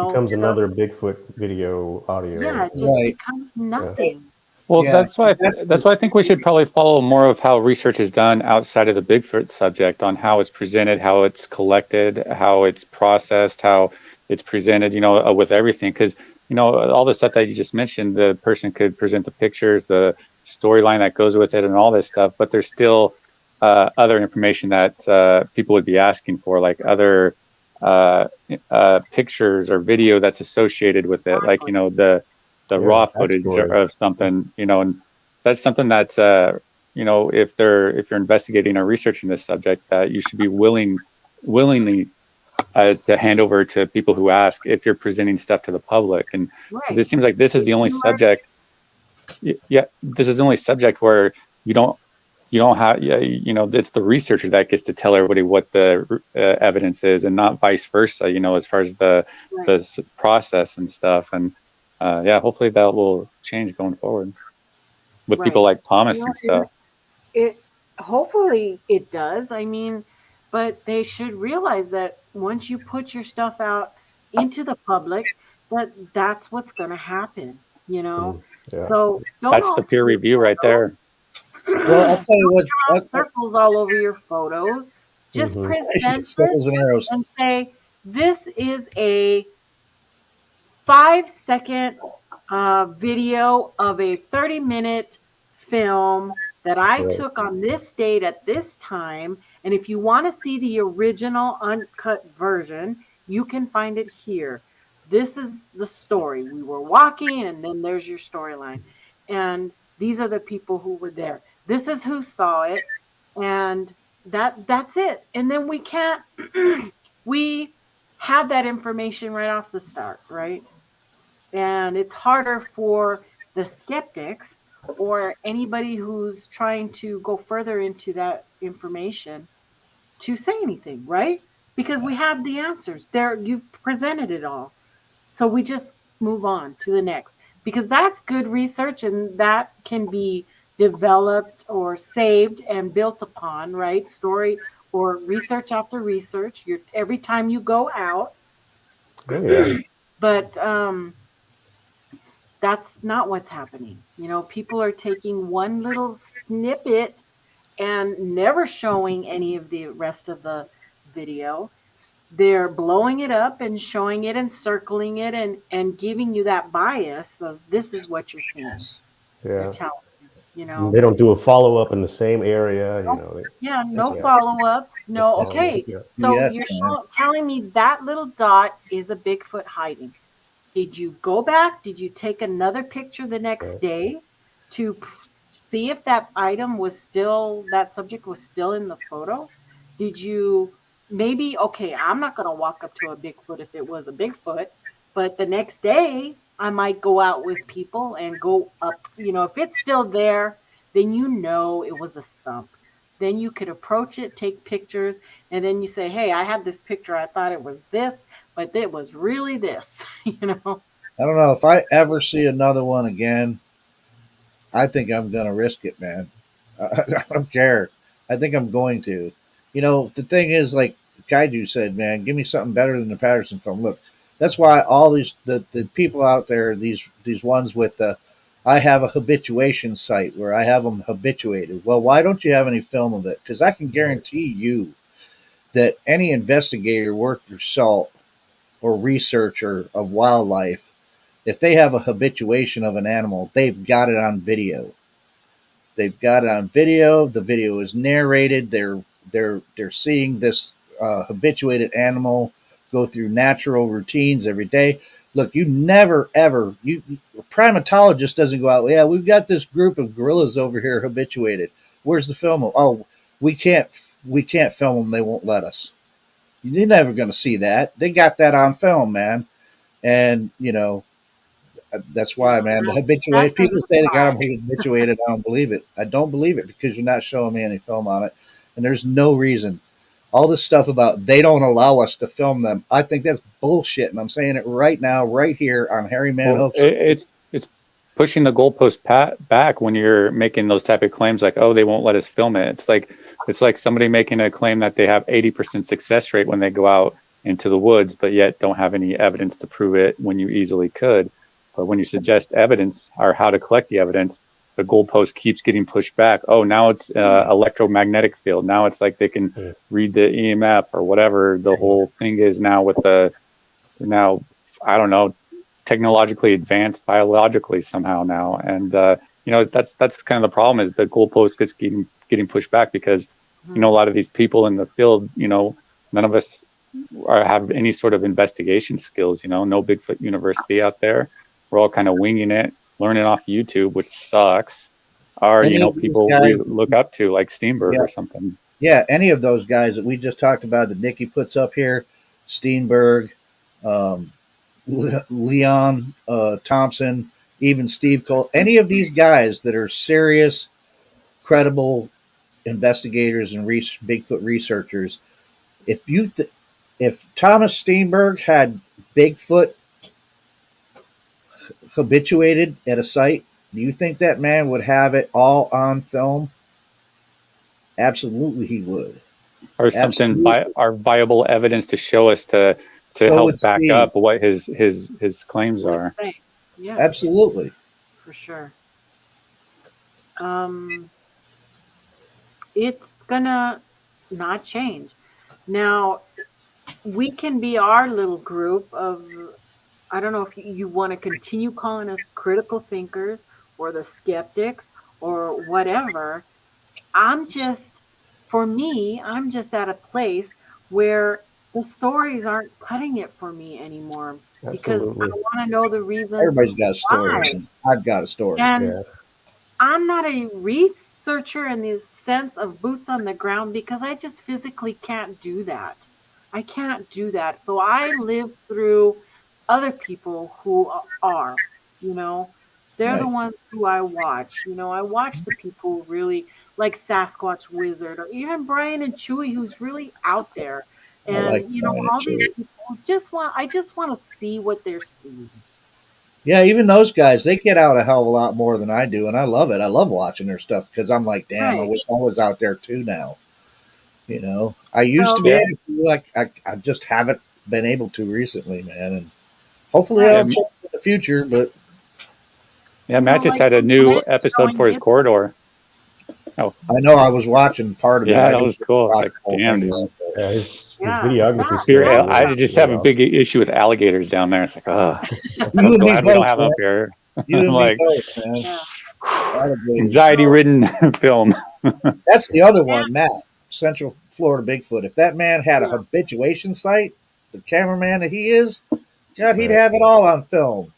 Becomes stuff. another Bigfoot video Yeah, audio. it just Right. becomes Yeah. nothing. Well, Yeah. that's why I think we should probably follow more of how research is done outside of the Bigfoot subject on how it's presented, how it's collected, how it's processed, how it's presented, with everything. Because, all the stuff that you just mentioned, the person could present the pictures, the storyline that goes with it, and all this stuff, but there's still other information that people would be asking for, like other pictures or video that's associated with it, like, Exactly. the Yeah. raw footage Backstory. of something, and that's something that, if you're investigating or researching this subject, that you should be willingly to hand over to people who ask if you're presenting stuff to the public. And because Right. it seems like this is If the only you are, subject, yeah, this is the only subject where you don't have, yeah, it's the researcher that gets to tell everybody what the evidence is, and not vice versa, as far as the right, process and stuff. And yeah, hopefully that will change going forward with people right. like Thomas and And stuff. it hopefully it does. I mean, but they should realize that once you put your stuff out into the public, that's what's going to happen, Mm. Yeah. So don't That's the alter peer your review right photos. there. Well, I'll tell you Don't what. draw circles all over your photos. Just Hmm. present it Circles and arrows. and say, this is a 5-second video of a 30-minute film that I Right. took on this date at this time. And if you want to see the original uncut version, you can find it here. This is the story. We were walking, and then there's your storyline. And these are the people who were there. This is who saw it. And that's it. And then we can't we have that information right off the start, right? And it's harder for the skeptics or anybody who's trying to go further into that information to say anything, right? Because we have the answers. There, you've presented it all. So we just move on to the next, because that's good research and that can be developed or saved and built upon, right? Story, or research after research. You're every time you go out, Oh, yeah. but that's not what's happening. People are taking one little snippet and never showing any of the rest of the video. They're blowing it up and showing it and circling it and giving you that bias of this is what you're seeing. They're Yeah. telling you, And they don't do a follow up in the same area. Yeah, no Yeah. follow-ups. No, okay. Yeah. So Yes, you're man. telling me that little dot is a Bigfoot hiding. Did you go back? Did you take another picture the next Right. day to see if that item was still, that subject was still in the photo? Did you maybe, okay, I'm not going to walk up to a Bigfoot if it was a Bigfoot, but the next day I might go out with people and go up, if it's still there, then it was a stump. Then you could approach it, take pictures, and then you say, hey, I had this picture. I thought it was this, but it was really this, I don't know if I ever see another one again. I think I'm gonna risk it, man. I don't care. I think I'm going to. The thing is, like Kaiju said, man, give me something better than the Patterson film. Look, that's why all the people out there, these ones with the, I have a habituation site where I have them habituated. Well, why don't you have any film of it? Because I can guarantee you that any investigator worth their salt or researcher of wildlife, if they have a habituation of an animal, they've got it on video. They've got it on video. The video is narrated. They're seeing this habituated animal go through natural routines every day. Look, you never ever a primatologist doesn't go out. Yeah, we've got this group of gorillas over here habituated. Where's the film? Oh, we can't film them. They won't let us. You're never going to see that. They got that on film, man. And that's why, man. The habituated that's people say they got them habituated. I don't believe it. I don't believe it because you're not showing me any film on it, and there's no reason. All this stuff about they don't allow us to film them, I think that's bullshit, and I'm saying it right now, right here on Hairyman Well, Hoax. it's pushing the goalpost back when you're making those type of claims like, oh, they won't let us film it. It's like somebody making a claim that they have 80% success rate when they go out into the woods, but yet don't have any evidence to prove it when you easily could. But when you suggest evidence or how to collect the evidence, the goalpost keeps getting pushed back. Oh, now it's electromagnetic field. Now it's like they can read the EMF or whatever the whole thing is now with now, I don't know, technologically advanced biologically somehow now. And, that's kind of the problem is the goalpost gets getting pushed back because, a lot of these people in the field, none of us have any sort of investigation skills, no Bigfoot University out there. We're all kind of winging it, learning off YouTube, which sucks. Or, people we look up to like Steenberg or something. Yeah, any of those guys that we just talked about that Nikki puts up here, Steenberg, Leon Thompson, even Steve Cole, any of these guys that are serious, credible investigators and Bigfoot researchers, if Thomas Steenberg had Bigfoot habituated at a site, do you think that man would have it all on film? Absolutely, he would. Or something our viable evidence to show us to help back up what his claims are. Yeah, absolutely, for sure. It's gonna not change. Now, we can be our little group of, I don't know if you want to continue calling us critical thinkers or the skeptics or whatever. For me, I'm just at a place where the stories aren't cutting it for me anymore. Because I want to know the reasons. Everybody's got a story. I've got a story. And I'm not a researcher in the sense of boots on the ground because I just physically can't do that. I can't do that. So I live through other people who are, they're the ones who I watch. I watch the people who really like Sasquatch Wizard or even Brian and Chewy, who's really out there. And, all these people I just want to see what they're seeing. Yeah, even those guys, they get out a hell of a lot more than I do, and I love it. I love watching their stuff because I'm like, damn, I wish I was out there too now. You know, I used to be So, able to, like, I just haven't been able to recently, man. And hopefully right. that'll change in the future. But Yeah, Matt just Like had a new Mitch episode showing for his his. corridor. Oh, I know I was watching part of it. yeah, I that didn't was cool. It's watch like, the whole damn, thing dude. yet. Yeah, his Yeah, videography exactly. skills. I Are just have really a awesome. big issue with alligators down there. It's like, oh, I'm You so and me glad we don't both, have them man. up here. You I'm and me like, both, man. Yeah. Alligators. anxiety ridden film. That's the other Yeah. one, Matt. Central Florida Bigfoot. If that man had a Yeah. habituation site, the cameraman that he is, God, he'd Right. have it all on film.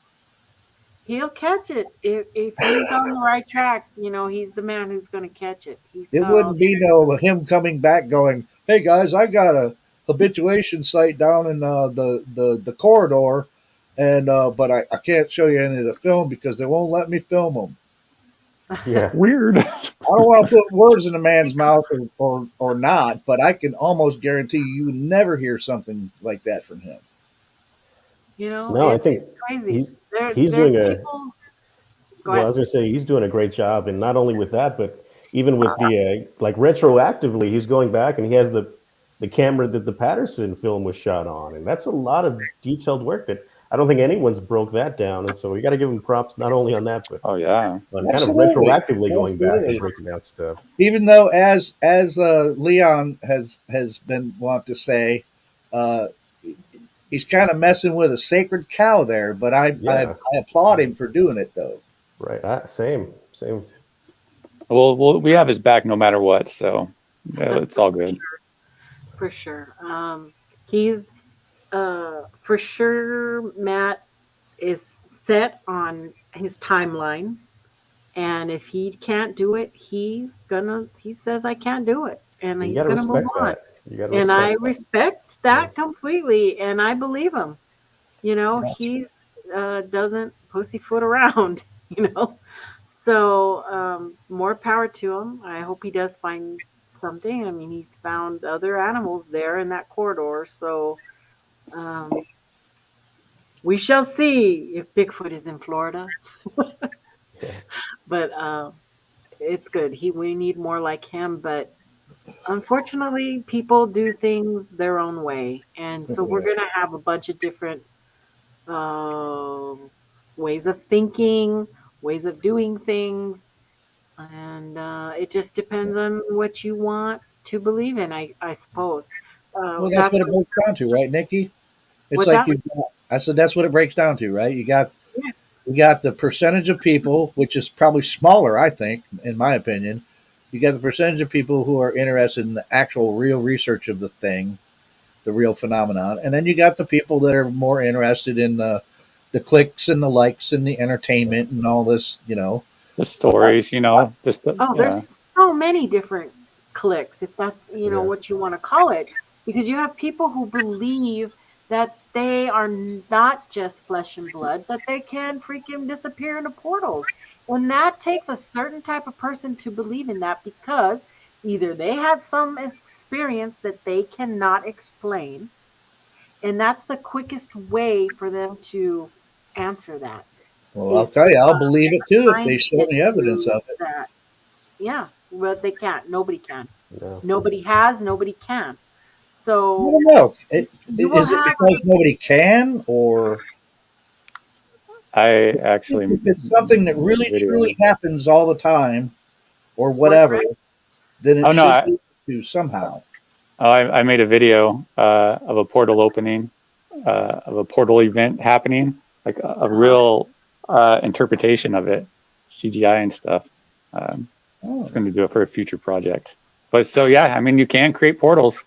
He'll catch it if he's on the right track. You know, he's the man who's going to catch it. He's It got all. wouldn't be no him coming back going, "Hey guys, I got a habituation site down in the corridor, and but I can't show you any of the film because they won't let me film them." Yeah. Weird. I don't want to put words in a man's mouth or not, but I can almost guarantee you would never hear something like that from him. You know, No, I it's think crazy. he's There's doing a people. Go well. I ahead. was gonna say he's doing a great job, and not only with that, but even with the like retroactively, he's going back and he has the camera that the Patterson film was shot on, and that's a lot of detailed work that I don't think anyone's broke that down. And so we got to give him props not only on that, but Oh, yeah. on kind of Absolutely, retroactively going back and absolutely. breaking down stuff. Even though, as Leon has been wont to say, uh, he's kind of messing with a sacred cow there. But Yeah, I applaud him for doing it, though. right. Same. Well, we have his back no matter what. So yeah, it's all good. For sure. He's for sure. Matt is set on his timeline, and if he can't do it, he says I can't do it, and And you he's got to gonna move respect on. that. You got to And I respect that. respect that completely, and I believe him. You know, he's doesn't pussyfoot around. You know, so more power to him. I hope he does find something. I mean, he's found other animals there in that corridor, so um, we shall see if Bigfoot is in Florida. Yeah. But it's good. We need more like him, but unfortunately, people do things their own way, and so we're gonna have a bunch of different um ways of thinking, ways of doing things, and it just depends on what you want to believe in. I suppose. Well, that's That's what it breaks down to, right, Nikki? It's what's like that? you. I said that's what it breaks down to, right? Yeah. You got the percentage of people, which is probably smaller, I think, in my opinion. You got the percentage of people who are interested in the actual real research of the thing, the real phenomenon, and then you got the people that are more interested in the clicks and the likes and the entertainment and all this, you know. The stories, just Oh, yeah. there's so many different clicks, if that's Yeah. what you want to call it, because you have people who believe that they are not just flesh and blood, that they can freaking disappear into portals, and that takes a certain type of person to believe in that because either they had some experience that they cannot explain, and that's the quickest way for them to answer that Well, I'll is tell you, I'll believe it too if they show me evidence scientifically of it. that. Yeah, but they can't. Nobody can. No. Nobody has. Nobody can. I So don't know. you will Is it have. because nobody can, or I actually if it's something that made a really video. truly happens all the time, or What's whatever, that? then it Oh no, should be to somehow. I made a video of a portal opening, of a portal event happening, like a real interpretation of it, CGI and stuff. Um, Oh. It's going to do it for a future project. But so yeah, I mean, you can create portals.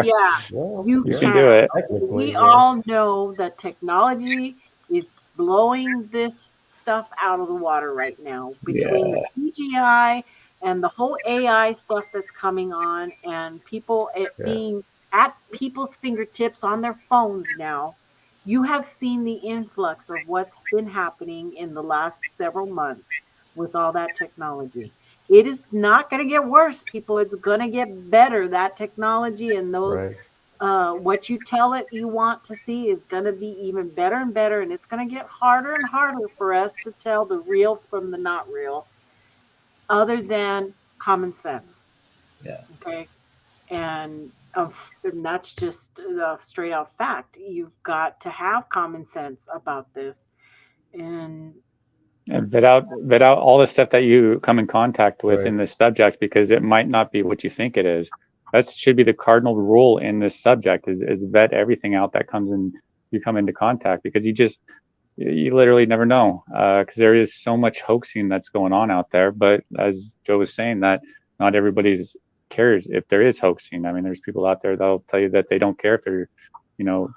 Yeah, Well, you You yeah, can can. do it. technically, We yeah. all know that technology is blowing this stuff out of the water right now between the Yeah. CGI and the whole AI stuff that's coming on, and people it Yeah. being at people's fingertips on their phones now. You have seen the influx of what's been happening in the last several months with all that technology. It is not going to get worse, people. It's going to get better. That technology and those Right. what you tell it you want to see is going to be even better and better, and it's going to get harder and harder for us to tell the real from the not real, other than common sense. Yeah. Okay, And that's just a straight out fact. You've got to have common sense about this. And And vet out all the stuff that you come in contact with in this subject, because it might not be what you think it is. That should be the cardinal rule in this subject: is vet everything out that comes in, you come into contact, because you literally never know, because there is so much hoaxing that's going on out there. But as Joe was saying, that not everybody's cares if there is hoaxing. I mean, there's people out there that'll tell you that they don't care if they're,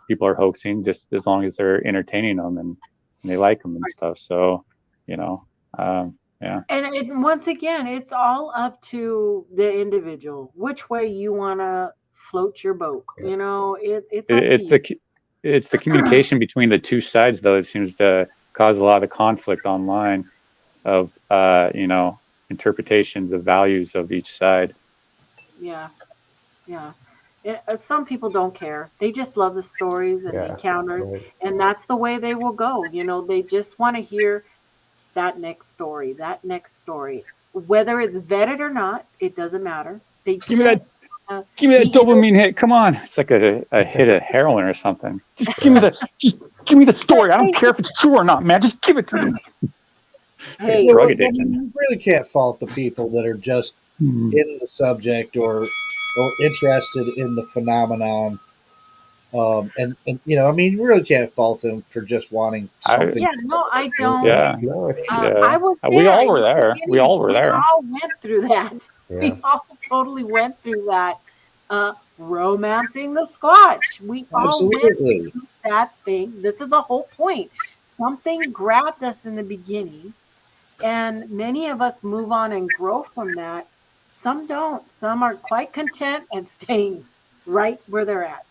people are hoaxing, just as long as they're entertaining them and they like them and stuff. So, yeah. And once again, it's all up to the individual, which way you want to float your boat. It's the communication between the two sides, though. It seems to cause a lot of conflict online of, interpretations of values of each side. Yeah. Some people don't care. They just love the stories and the encounters, and that's the way they will go. They just want to hear that next story. Whether it's vetted or not, it doesn't matter. Give me that dopamine hit. Come on. It's like a hit of heroin or something. Just give me the story. I don't care if it's true or not, man. Just give it to me. Hey, drug addiction. You really can't fault the people that are just in the subject or interested in the phenomenon. And you really can't fault them for just wanting something. I don't. I was there. We all were there. We all went through that. Yeah. We all totally went through that. Romancing the Squatch. We all went through that thing. This is the whole point. Something grabbed us in the beginning, and many of us move on and grow from that. Some don't. Some are quite content and staying right where they're at.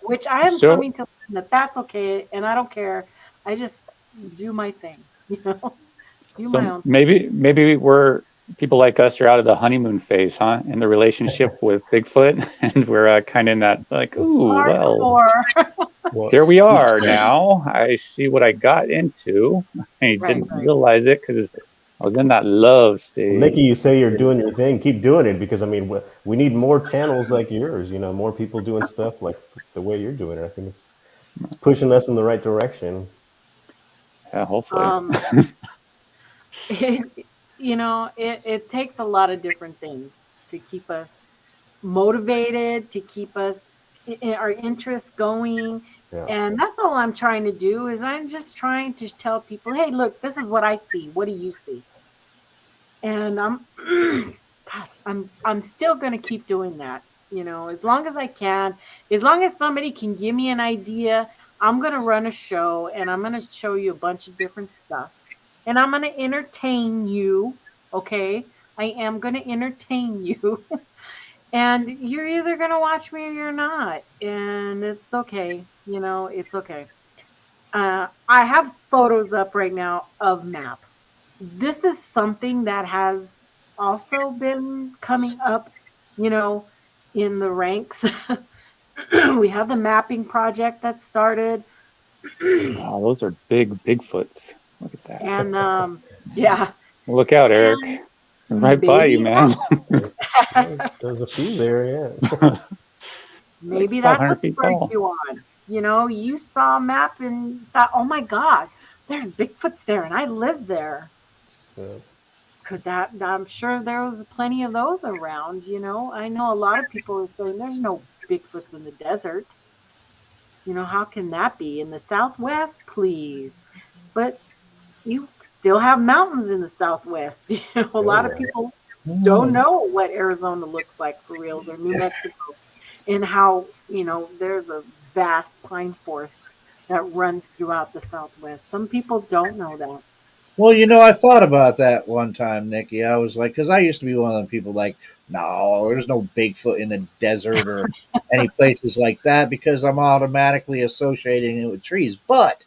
Which I am coming to learn that's okay, and I don't care. I just do my thing, my own thing. Maybe we're people like us are out of the honeymoon phase, huh? In the relationship with Bigfoot, and we're kind of in that like, here we are now. I see what I got into. I didn't realize it because I was in that love stage. Well, Nikki, you say you're doing your thing. Keep doing it, because we need more channels like yours. More people doing stuff like the way you're doing it. I think it's pushing us in the right direction. Yeah, hopefully. It takes a lot of different things to keep us motivated, to keep us our interests going. Yeah. And that's all I'm trying to do. Is I'm just trying to tell people, hey, look, this is what I see. What do you see? And I'm still going to keep doing that, as long as I can. As long as somebody can give me an idea, I'm going to run a show, and I'm going to show you a bunch of different stuff. And I'm going to entertain you, okay? I am going to entertain you. And you're either going to watch me or you're not. And it's okay. It's okay. I have photos up right now of maps. This is something that has also been coming up, in the ranks. We have the mapping project that started. Wow, those are big Bigfoots. Look at that. And yeah. Look out, Eric. I'm right by you, man. There's a few there, yeah. Maybe that's what spurred you on. You saw a map and thought, oh my God, there's Bigfoots there, and I live there. Yeah. I'm sure there was plenty of those around, I know a lot of people are saying there's no Bigfoots in the desert. How can that be? In the Southwest, please. But you still have mountains in the Southwest. A lot of people don't know what Arizona looks like for reals, or New Mexico, and how, there's a vast pine forest that runs throughout the Southwest. Some people don't know that. Well, I thought about that one time, Nikki. I was like, because I used to be one of the people like, no, there's no Bigfoot in the desert or any places like that, because I'm automatically associating it with trees. But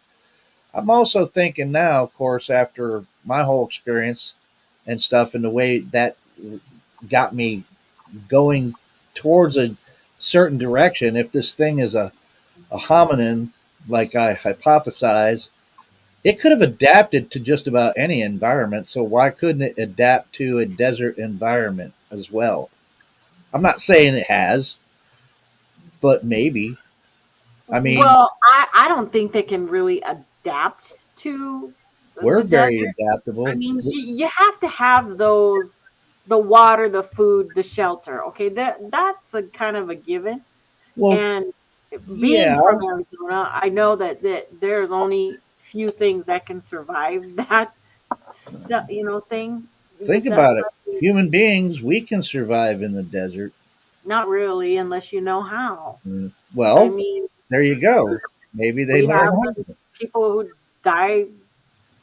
I'm also thinking now, of course, after my whole experience and stuff, and the way that got me going towards a certain direction, if this thing is a hominin, like I hypothesize, it could have adapted to just about any environment. So why couldn't it adapt to a desert environment as well? I'm not saying it has, but maybe. I mean, Well, I don't think they can really adapt to we're the very desert. I adaptable. mean, you have to have those, the water, the food, the shelter. Okay, that's a kind of a given. Well, And being yeah, from Arizona, I know that there's only few things that can survive that stuff, thing. think That, about it. Human beings, we can survive in the desert. not really, unless you know how. I Well, mean, there you go. Maybe they we learn have how. people who die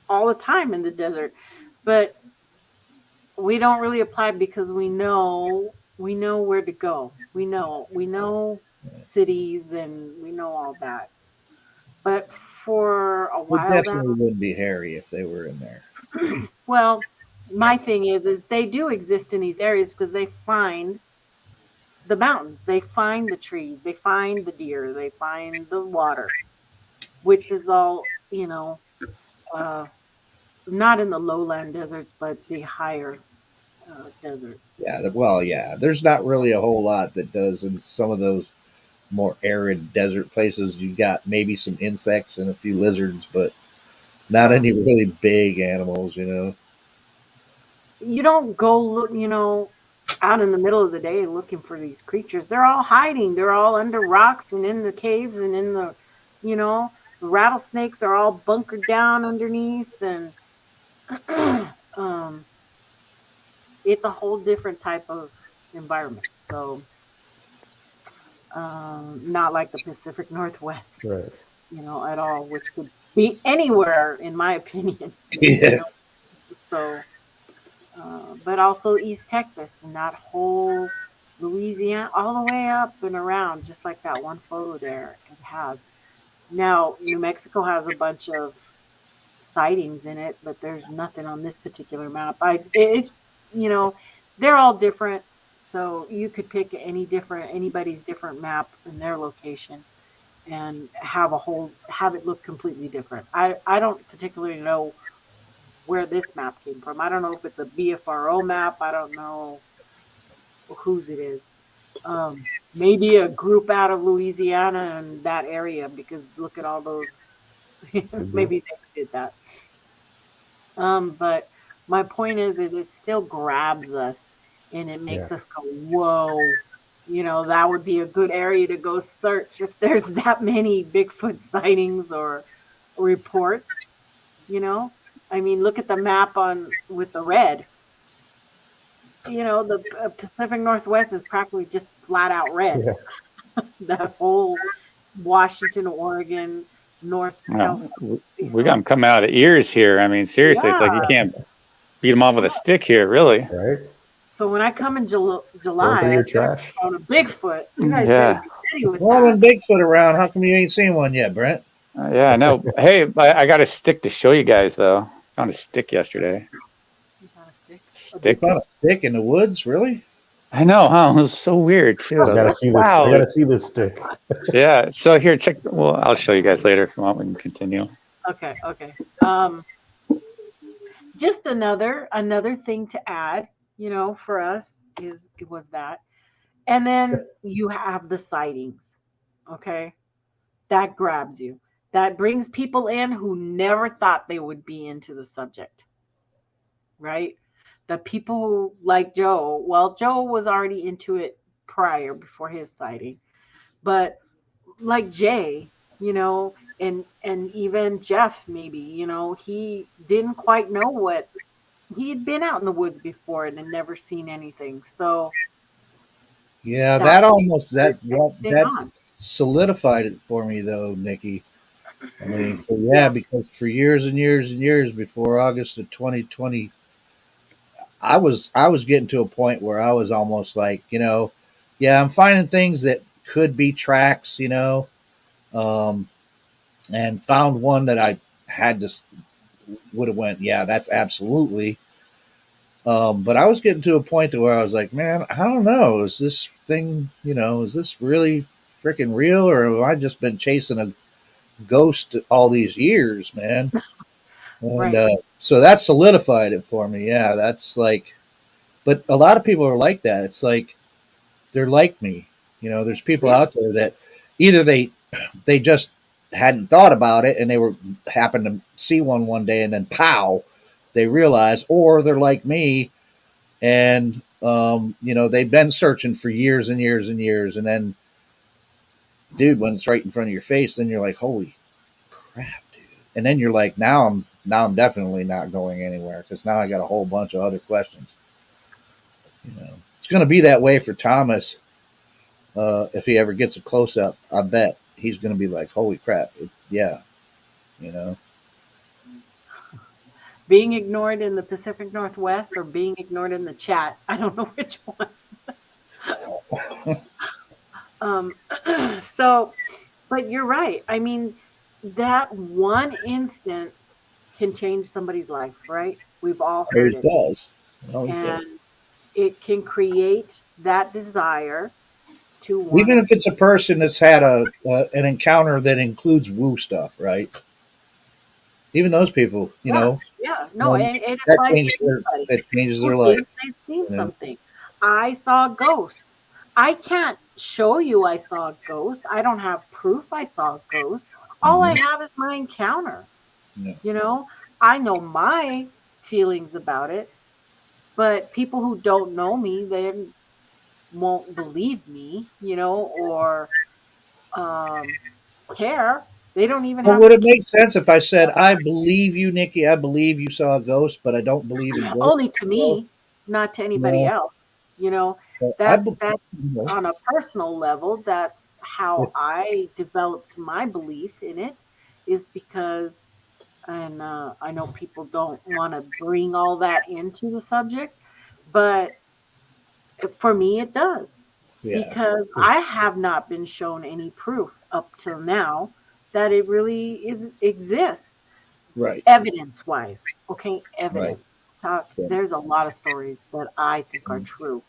all the time in the desert, but we don't really apply because we know where to go. We know cities and we know all that. But for a It wild definitely animal, wouldn't be hairy if they were in there. well, my thing is they do exist in these areas because they find the mountains, they find the trees, they find the deer, they find the water, which is all, uh, not in the lowland deserts, but the higher deserts. Yeah, well, yeah. There's not really a whole lot that does in some of those more arid desert places. You got maybe some insects and a few lizards, but not Yeah. any really big animals, you know. You don't go look, out in the middle of the day looking for these creatures. They're all hiding. They're all under rocks and in the caves and in you know, the rattlesnakes are all bunkered down underneath, and um, it's a whole different type of environment. So, not like the Pacific Northwest, Right. at all, which could be anywhere, in my opinion. you Yeah. know. So, but also East Texas and that whole Louisiana, all the way up and around, just like that one photo there. It has. Now, New Mexico has a bunch of sightings in it, but there's nothing on this particular map. It's, you know, they're all different. So you could pick anybody's different map in their location and have it look completely different. I don't particularly know where this map came from. I don't know if it's a BFRO map. I don't know whose it is. Maybe a group out of Louisiana and that area, because look at all those. Could be. Maybe they did that. But my point is, it still grabs us and it Yeah. makes us go, whoa. That would be a good area to go search if there's that many Bigfoot sightings or reports. You know, I mean, look at the map on with the red. The Pacific Northwest is practically just flat out red. Yeah. That whole Washington, Oregon, North, South. No, we got them coming out of the ears here. I mean, seriously, it's like you Yeah. can't beat them off with a stick here, really. Right. So when I come in Going July, through your I start trash. on a Bigfoot. You guys Yeah. better be ready with Well, that. them Bigfoot around. How come you ain't seen one yet, Brent? Yeah, I know. Hey, I got a stick to show you guys, though. Found a stick yesterday. You got a stick? Stick. Found a stick in the woods, really? I know, huh? It was so weird, too. I gotta see this. Wow. I gotta see this stick. Yeah. So here, check. Well, I'll show you guys later if you want. We can continue. Okay. Just another thing to add, for us was that. And then you have the sightings. Okay. That grabs you. That brings people in who never thought they would be into the subject. Right? The people who, like Joe, well, Joe was already into it prior, before his sighting. But like Jay, and even Jeff, maybe, he didn't quite know what he had been out in the woods before and had never seen anything. So Yeah, that that almost that that's on. solidified it for me, though, Nikki. I mean, so yeah, because for years and years and years before August of 2020, I was getting to a point where I was almost like, yeah, I'm finding things that could be tracks, um, and found one that I had to would have went, yeah, that's absolutely. But I was getting to a point to where I was like, man, I don't know, is this thing, is this really freaking real, or have I just been chasing a ghost all these years, man? And Right. so that solidified it for me. Yeah, that's like, but a lot of people are like that. It's like, they're like me. You know, there's people Yeah. out there that either they just hadn't thought about it and they were happened to see one day and then pow, they realize, or they're like me and you know, they've been searching for years and years and years, and then, dude, when it's right in front of your face, then you're like, holy crap, dude. And then you're like, now I'm definitely not going anywhere because now I got a whole bunch of other questions. You know, it's going to be that way for Thomas. If he ever gets a close up, I bet he's going to be like, holy crap. Yeah. You know, Being ignored in the Pacific Northwest or being ignored in the chat. I don't know which one. Um, so, but you're right. I mean, that one instant can change somebody's life, right? We've all heard always it. does. It always does. And it can create that desire to want Even to if it's a person that's had an encounter that includes woo stuff, right? Even those people, you know, yeah, no, and it that applies changes to their anybody that changes who their life. thinks they've seen You know? something. I saw a ghost. I can't show you I saw a ghost. I don't have proof I saw a ghost. All I have is my encounter. Yeah. You know, I know my feelings about it, but people who don't know me, they won't believe me, you know, or care. They don't even Well, have would to it make sense if I said, I believe you, Nikki, I believe you saw a ghost, but I don't believe in ghosts? only to me, not to anybody No. else. You know, Well, that's you know, on a personal level. That's how if- I developed my belief in it, is because, and I know people don't want to bring all that into the subject, but for me, it does. yeah, Because I have not been shown any proof up till now that it really exists. right, Evidence wise, okay, right. evidence talk. Yeah. There's a lot of stories that I think are true,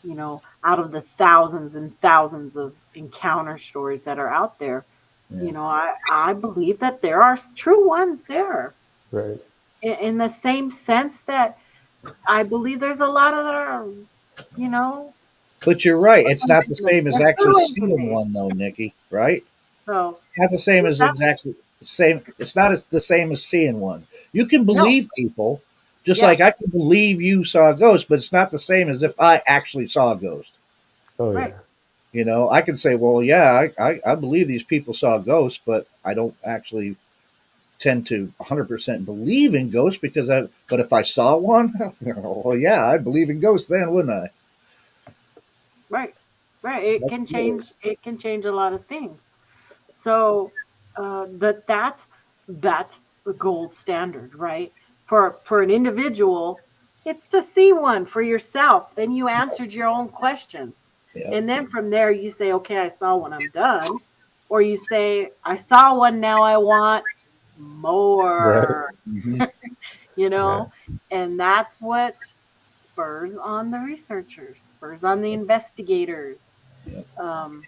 you know, out of the thousands and thousands of encounter stories that are out there. Yeah. You know, I believe that there are true ones there, Right. in the same sense that I believe there's a lot of that are, you know, But you're right. It's not the they're same as actually hoodwinks in seeing there. one, though, Nikki. Right? So Not the same what's as that? exactly the same. It's not as the same as seeing one. You can No, believe people, just like I yes, can believe you saw a ghost, but it's not the same as if I actually saw a ghost. Oh yeah. right. You know, I can say, well, yeah, I believe these people saw a ghost, but I don't actually tend to 100% believe in ghosts but if I saw one, well, yeah, I'd believe in ghosts then, wouldn't I? Right. Right. It That's can weird. change. It can change a lot of things. So, but that's the gold standard, right? For an individual, it's to see one for yourself. Then you answered your own questions, Yeah, and then from there you say, "Okay, I saw one. I'm done," or you say, "I saw one. Now I want Right. more." hmm You Yeah. know, and that's what spurs on the researchers, spurs on the investigators. yeah, Um,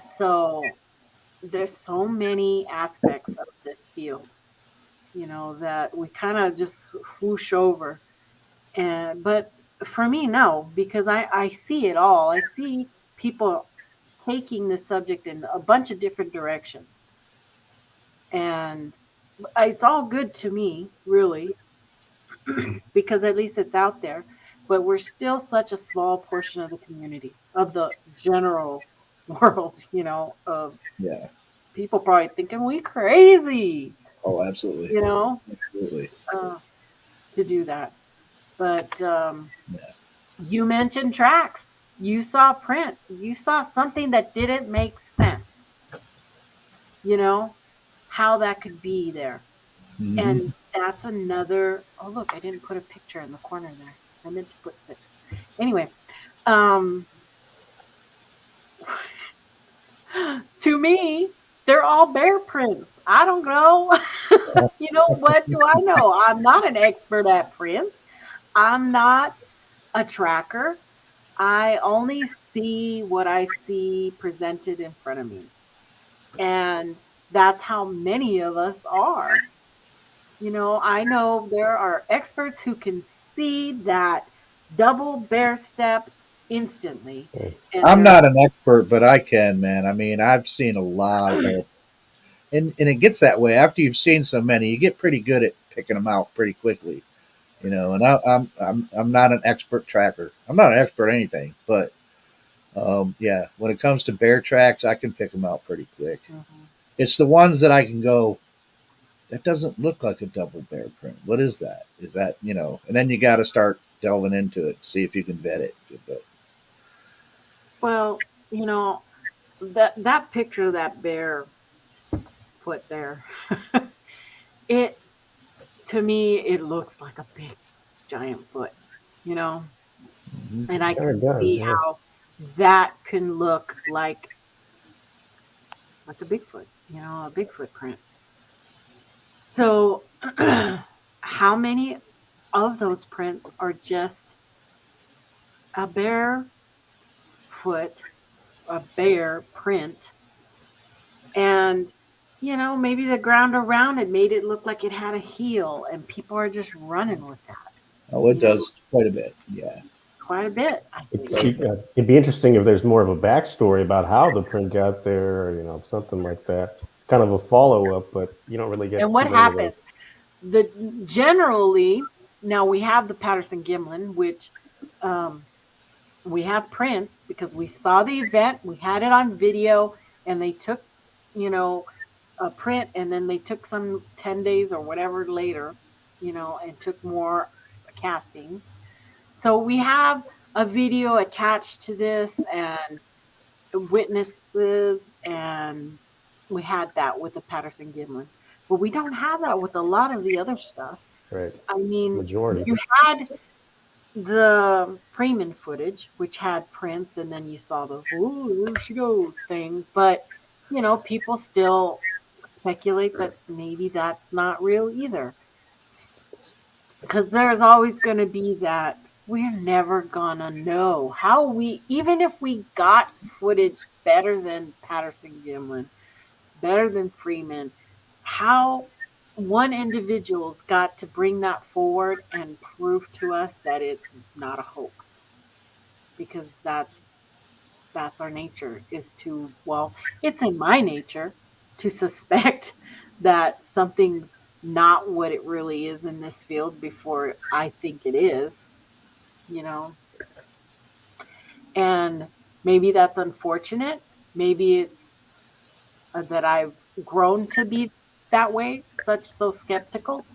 so there's so many aspects of this field, you know, that we kind of just whoosh over. And but for me, no, because I see it all. I see people taking this subject in a bunch of different directions, and it's all good to me, really, because at least it's out there. But we're still such a small portion of the community, of the general world, you know, of yeah. people probably thinking we crazy, Oh, absolutely, you know, absolutely. uh, to do that. But Yeah, you mentioned tracks. You saw print. You saw something that didn't make sense, you know, how that could be there. hmm And that's another. Oh, look, I didn't put a picture in the corner there. I meant to put 6. Anyway, um, to me, they're all bear prints. I don't know. You know, what do I know? I'm not an expert at prints. I'm not a tracker. I only see what I see presented in front of me. And that's how many of us are. You know, I know there are experts who can see that double bear step instantly. Right. And I'm not an expert, but I can, man. I mean, I've seen a lot of them. And it gets that way after you've seen so many. You get pretty good at picking them out pretty quickly, you know. And I'm not an expert tracker. I'm not an expert at anything, but yeah, when it comes to bear tracks, I can pick them out pretty quick. Mhm. It's the ones that I can go, that doesn't look like a double bear print. What is that? Is that, you know? And then you got to start delving into it, see if you can vet it. But Well, you know, that picture of that bear put there, it to me it looks like a big giant foot, you know, and I Yeah, can it does. see Yeah. how that can look like a Bigfoot, you know, a Bigfoot print. So, how many of those prints are just a bare foot, a bear print, and you know, maybe the ground around it made it look like it had a heel, and people are just running with that, oh, it you know, does quite a bit. Yeah. quite a bit, I It's, think. it'd be interesting if there's more of a backstory about how the print got there, or, you know, something like that. Kind of a follow up, but you don't really And get too what many of happened? those. The generally now we have the Patterson Gimlin, which um, we have prints because we saw the event, we had it on video, and they took, you know, a print, and then they took some 10 days or whatever later, you know, and took more castings. So we have a video attached to this and witnesses, and we had that with the Patterson Gimlin. But we don't have that with a lot of the other stuff. Right. I mean, Majority. you had the Freeman footage, which had prints, and then you saw the "ooh, there she goes" thing. But you know, people still speculate that maybe that's not real either, because there's always going to be that we're never gonna know how we, even if we got footage better than Patterson Gimlin, better than Freeman, how one individual's got to bring that forward and prove to us that it's not a hoax, because that's our nature, is to, well, it's in my nature to suspect that something's not what it really is in this field before I think it is, you know. And maybe that's unfortunate, maybe it's that I've grown to be that way, so skeptical.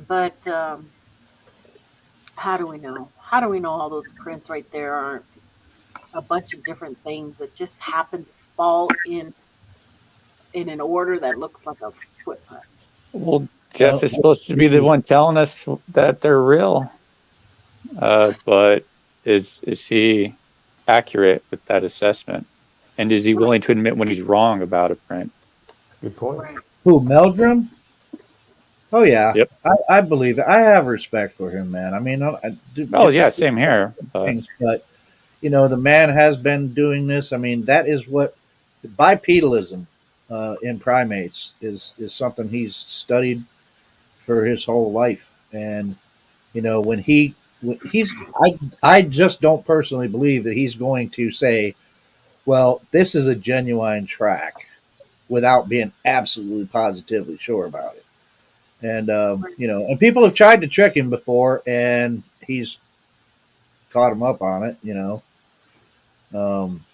But how do we know? How do we know all those prints right there aren't a bunch of different things that just happen to fall in an order that looks like a footprint? Well, Jeff Well, is supposed to be the one telling us that they're real, but is he accurate with that assessment? And is he Right, willing to admit when he's wrong about a print? That's a good point. right. who, Meldrum? Oh yeah, Yep. I believe it. I have respect for him, man. I mean, I do Oh yeah, different same here. But things, but you know, the man has been doing this. I mean, that is what bipedalism in primates is something he's studied for his whole life. And you know, when he's I just don't personally believe that he's going to say, well, this is a genuine track without being absolutely positively sure about it. And you know, and people have tried to trick him before, and he's caught him up on it. You know, um,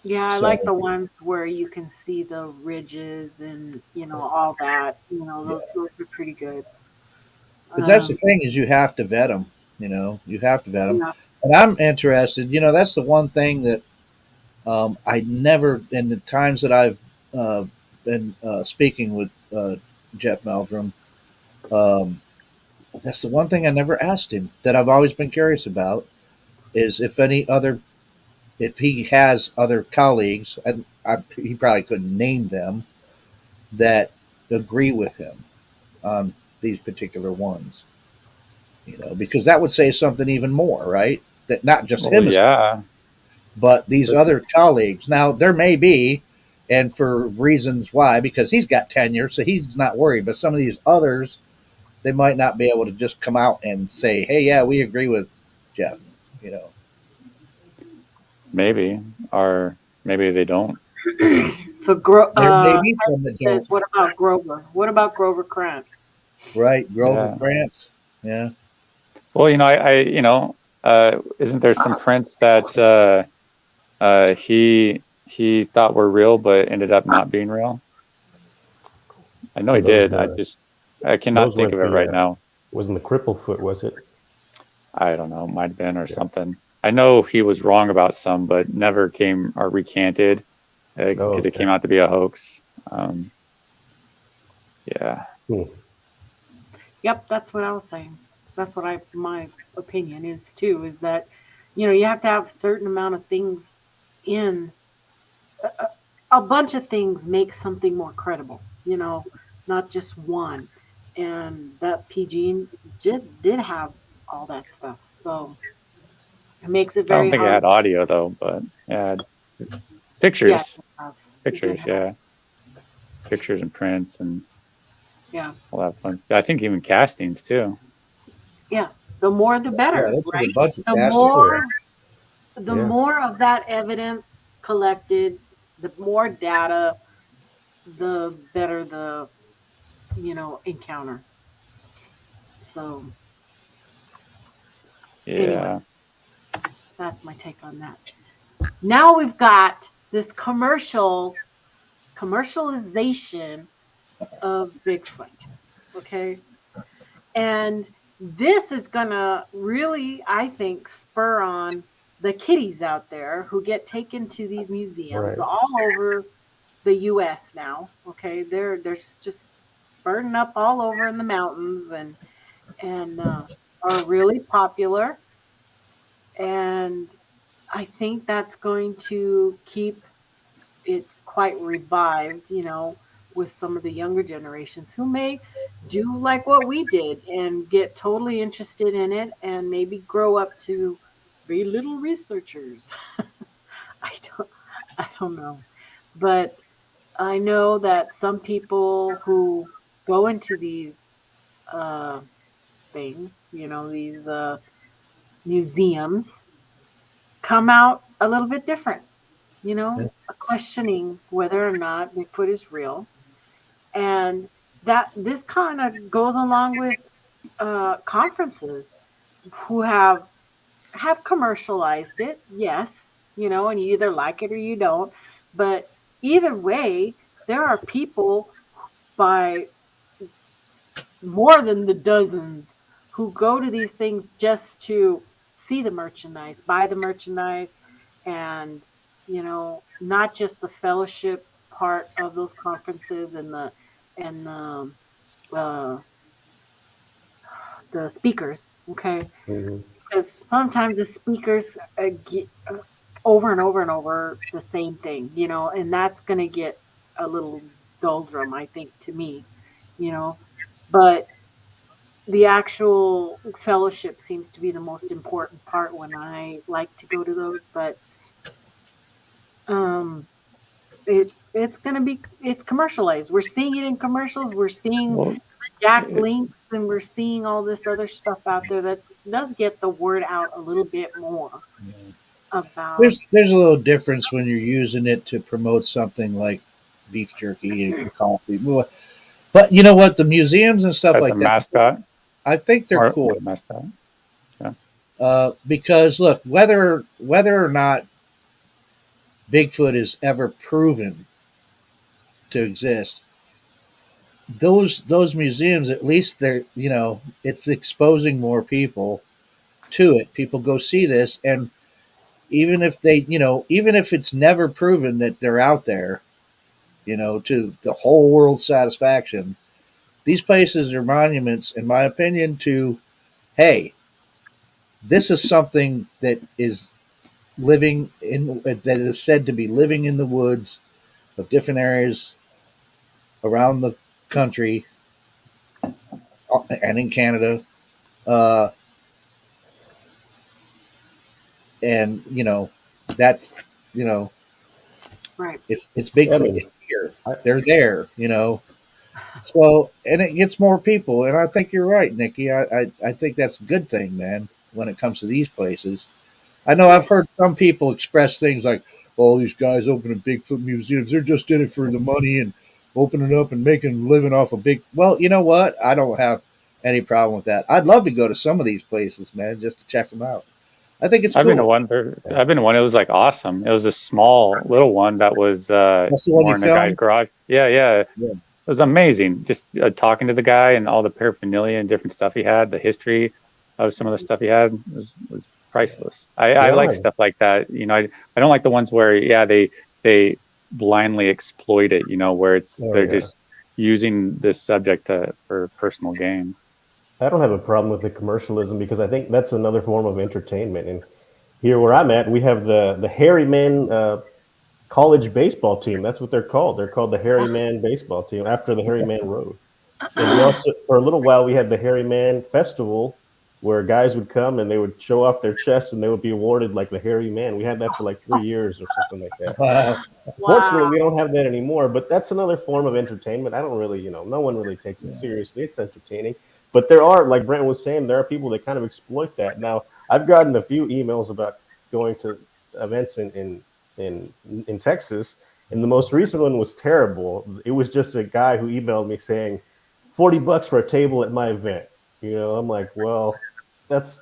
Yeah, I so like the ones where you can see the ridges and you know all that. You know, yeah. those are pretty good. But that's the Um, thing, is you have to vet them. You know, you have to vet them. yeah, And I'm interested. You know, that's the one thing that I never, in the times that I've been speaking with Jeff Meldrum, um, that's the one thing I never asked him that I've always been curious about, is if he has other colleagues, and he probably couldn't name them, that agree with him on these particular ones. You know, because that would say something even more, right? That not just well, him is, yeah. but these other colleagues. Now there may be, and for reasons why, because he's got tenure, so he's not worried. But some of these others, they might not be able to just come out and say, "Hey, yeah, we agree with Jeff." You know, Maybe, or maybe they don't. So there may be some that says, don't. what about Grover? What about Grover Krantz? Right, Grover Yeah. Krantz. Yeah. Well, isn't there some prints that he thought were real, but ended up not being real? I know he Those did. were I cannot those think were of it right the now. wasn't the cripple foot, was it? I don't know. Might have been or Yeah. something. I know he was wrong about some, but never came or recanted Oh, because it okay. came out to be a hoax. Um, yeah. Yep, that's what I was saying. That's what my opinion is too, is that, you have to have a certain amount of things in a bunch of things make something more credible, not just one. And that PG did have all that stuff. So it makes it I don't very think it hard. had audio though, but it had Yeah, pictures, it did pictures, have, yeah, pictures and prints and yeah, all that fun. I think even castings too. yeah. The more the Yeah, better, that's a right? bunch of The castings. Oh, yeah. Yeah. more of that evidence collected, the more data, the better the encounter. So anyway, Yeah. that's my take on that. Now we've got this commercialization of Bigfoot. Okay. And this is gonna really, I think, spur on the kiddies out there who get taken to these museums Right. all over the US now. Okay. They're just burning up all over in the mountains and are really popular. And I think that's going to keep it quite revived, with some of the younger generations who may do like what we did and get totally interested in it and maybe grow up to be little researchers. I don't I don't know. But I know that some people who go into these uh things, these museums come out a little bit different, Yeah. questioning whether or not Bigfoot is real. And that this kind of goes along with conferences who have commercialized it, yes, and you either like it or you don't. But either way, there are people by more than the dozens who go to these things just to see the merchandise, buy the merchandise, and not just the fellowship part of those conferences and uh, the speakers. Okay, Hmm. because sometimes the speakers get over and over and over the same thing, and that's going to get a little doldrum, I think, to me, you know. But the actual fellowship seems to be the most important part when I like to go to those. But um, it's commercialized. We're seeing it in commercials. We're seeing Well, Jack it, links, and we're seeing all this other stuff out there that does get the word out a little bit more about. There's a little difference when you're using it to promote something like beef jerky and coffee. But you know what? The museums and stuff as a like that, mascot I think they're or as cool. a mascot. Yeah. Because look, whether or not Bigfoot is ever proven to exist, those museums, at least they're, it's exposing more people to it. People go see this, and even if even if it's never proven that they're out there, to the whole world's satisfaction, these places are monuments, in my opinion, to, hey, this is something that is living in, that is said to be living in the woods of different areas around the country and in Canada. Uh, and that's, you know, Right. it's Yeah, I Bigfoot. mean, It's here. I, They're there. So, and it gets more people. And I think you're right, Nikki. I think that's a good thing, man, when it comes to these places. I know I've heard some people express things like, "Oh, these guys opening Bigfoot museums, they're just in it for the money and opening up and making a living off of big." Well, you know what? I don't have any problem with that. I'd love to go to some of these places, man, just to check them out. I think it's I've been to cool. one. I've been to one. It was like awesome. It was a small little one that was That's the one more you in the guy's filmed? garage. Yeah, yeah. Yeah. It was amazing. Just talking to the guy and all the paraphernalia and different stuff he had, the history of some of the stuff he had was priceless. I like Yeah. stuff like that. You know, I don't like the ones where they blindly exploit it. You know, where it's Oh, they're yeah. just using this subject for personal gain. I don't have a problem with the commercialism because I think that's another form of entertainment. And here where I'm at, we have the Hairyman college baseball team. That's what they're called. They're called the Hairyman baseball team after the Hairyman Road. So we also, for a little while, we had the Hairyman Festival where guys would come and they would show off their chests and they would be awarded like the Hairy Man. We had that for like 3 years or something like that. Wow. Fortunately, we don't have that anymore, but that's another form of entertainment. I don't really, no one really takes it seriously. It's entertaining. But there are, like Brent was saying, there are people that kind of exploit that. Now, I've gotten a few emails about going to events in Texas, and the most recent one was terrible. It was just a guy who emailed me saying, $40 for a table at my event. I'm like, well, that's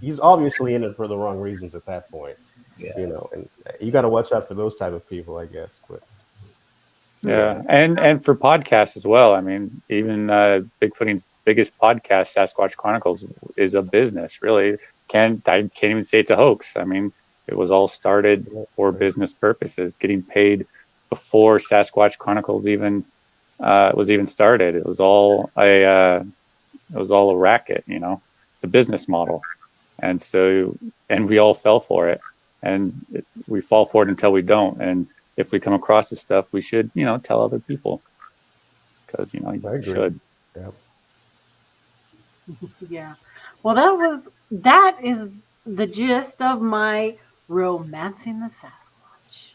he's obviously in it for the wrong reasons at that point. Yeah. And you got to watch out for those type of people, I guess. But Yeah, and for podcasts as well. I mean, even Bigfooting's biggest podcast, Sasquatch Chronicles, is a business. Really, I can't even say it's a hoax. I mean, it was all started for business purposes, getting paid before Sasquatch Chronicles even was even started. It was all a racket. It's a business model, and we all fell for it, and we fall for it until we don't. And if we come across this stuff, we should, tell other people, because you should. Yeah. Yeah. Well, that is the gist of my romancing the Sasquatch.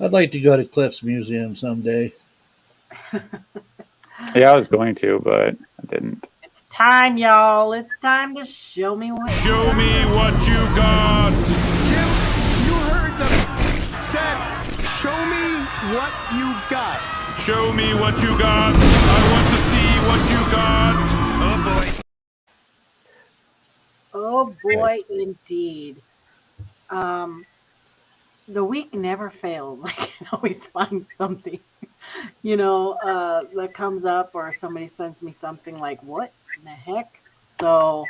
I'd like to go to Cliff's Museum someday. Yeah, I was going to, but I didn't. It's time, y'all. It's time to show me what. Show me what you got. Jim, you heard them said, show me what you got. Show me what you got. I want to see what you got. Oh boy. Oh boy, indeed. The week never fails. I can always find something, that comes up, or somebody sends me something like, what in the heck? So,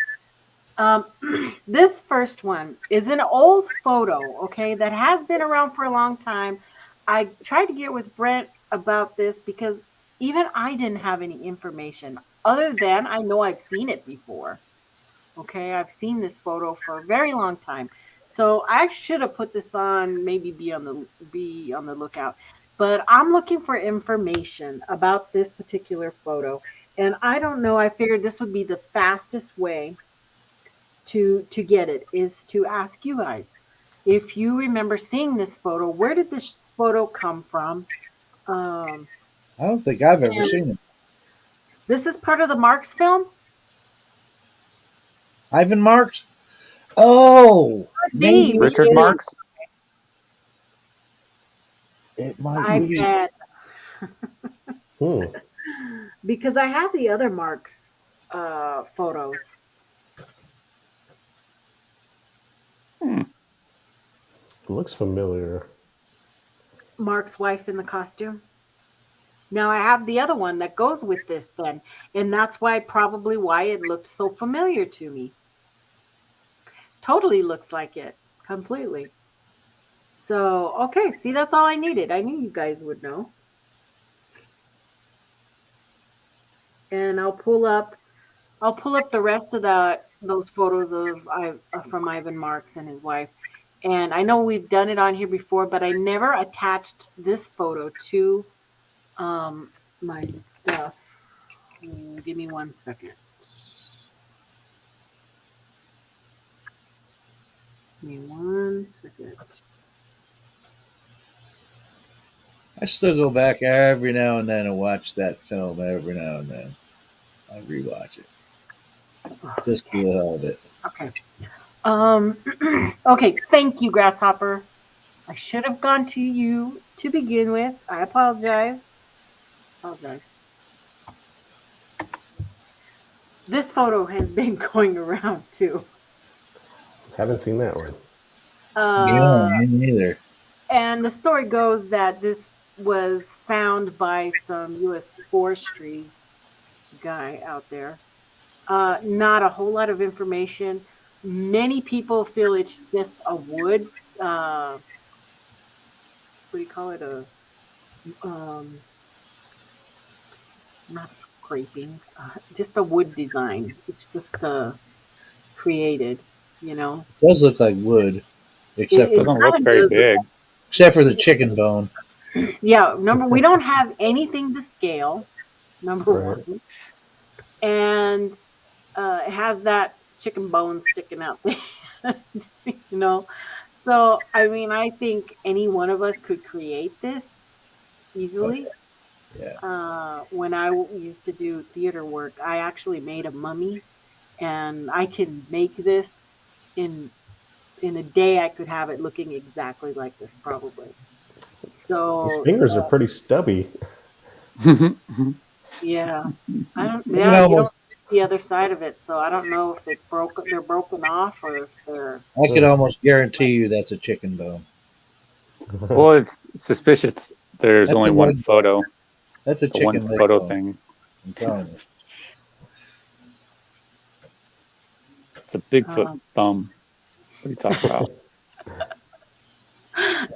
this first one is an old photo, okay, that has been around for a long time. I tried to get with Brent about this because even I didn't have any information other than I know I've seen it before. Okay, I've seen this photo for a very long time. So I should have put this on, maybe be on the lookout. But I'm looking for information about this particular photo. And I don't know, I figured this would be the fastest way to get it, is to ask you guys. If you remember seeing this photo, where did this photo come from? I don't think I've ever seen it. This is part of the Marx film? Ivan Marx? Oh, maybe Richard Marx? it might I be. bet. Hmm. Because I have the other Marx photos. Looks familiar. Mark's wife in the costume. Now I have the other one that goes with this then, and that's probably why it looked so familiar to me. Totally looks like it, completely. So, okay, see, that's all I needed. I knew you guys would know. And I'll pull up the rest of those photos from Ivan Marx and his wife. And I know we've done it on here before, but I never attached this photo to my stuff. Give me 1 second. Give me 1 second. I still go back every now and then and watch that film every now and then. I rewatch it. Just for the hell of it. Okay. Okay, thank you, Grasshopper. I should have gone to you to begin with. I apologize. This photo has been going around too. Haven't seen that one. Yeah, me neither. And the story goes that this was found by some U.S. forestry guy out there. Not a whole lot of information. Many people feel it's just a wood. What do you call it? Um, Not scraping. Just a wood design. It's just created. You know. It does look like wood, except It for Doesn't kind look of very does. big. the chicken bone. Yeah. We don't have anything to scale. Number Right. one, and it has that chicken bone sticking out there. you know. So I mean, I think any one of us could create this easily. Yeah. When I used to do theater work, I actually made a mummy, and I can make this in a day. I could have it looking exactly like this, probably. His So fingers are pretty stubby. yeah, I don't. I can Yeah, you don't almost, see the other side of it, so I don't know if it's broken. They're broken off, or if they're. I could almost guarantee you that's a chicken bone. Well, it's suspicious. There's That's only a one leg. photo. That's a The one chicken leg photo bone. thing. I'm telling you. It's a Bigfoot Um, thumb. What are you talking about?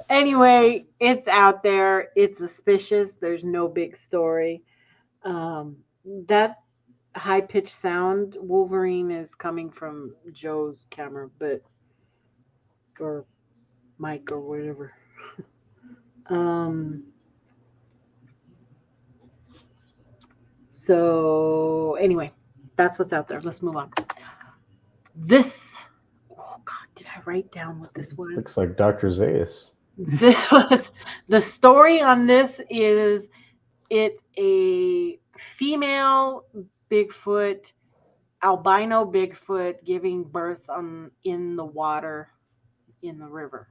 anyway, it's out there. It's suspicious. There's no big story. That high pitched sound, Wolverine, is coming from Joe's camera, but or Mike or whatever. Um. So anyway, that's what's out there. Let's move on. This. Oh God, did I write down what this was? Looks like Dr. Zaius. This was the story on this is it's a female Bigfoot, albino Bigfoot giving birth in the water in the river.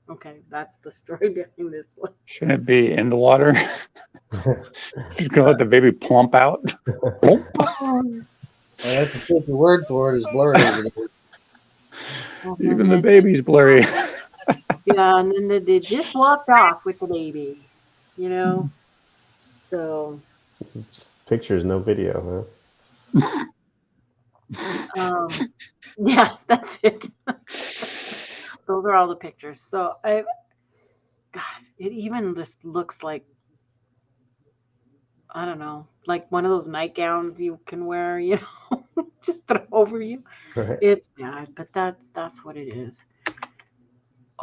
Okay, that's the story behind this one. Shouldn't it be in the water? Just gonna let the baby plump out. Plump. That's the official word for it is blurry. Even the baby's blurry. Yeah, and then they just walked off with the baby, you know. So Just pictures, no video, yeah, that's it. Those are all the pictures. So God, it even just looks like, I don't know, like one of those nightgowns you can wear, you know, just throw over you. huh? Right. It's bad, but that's what it is.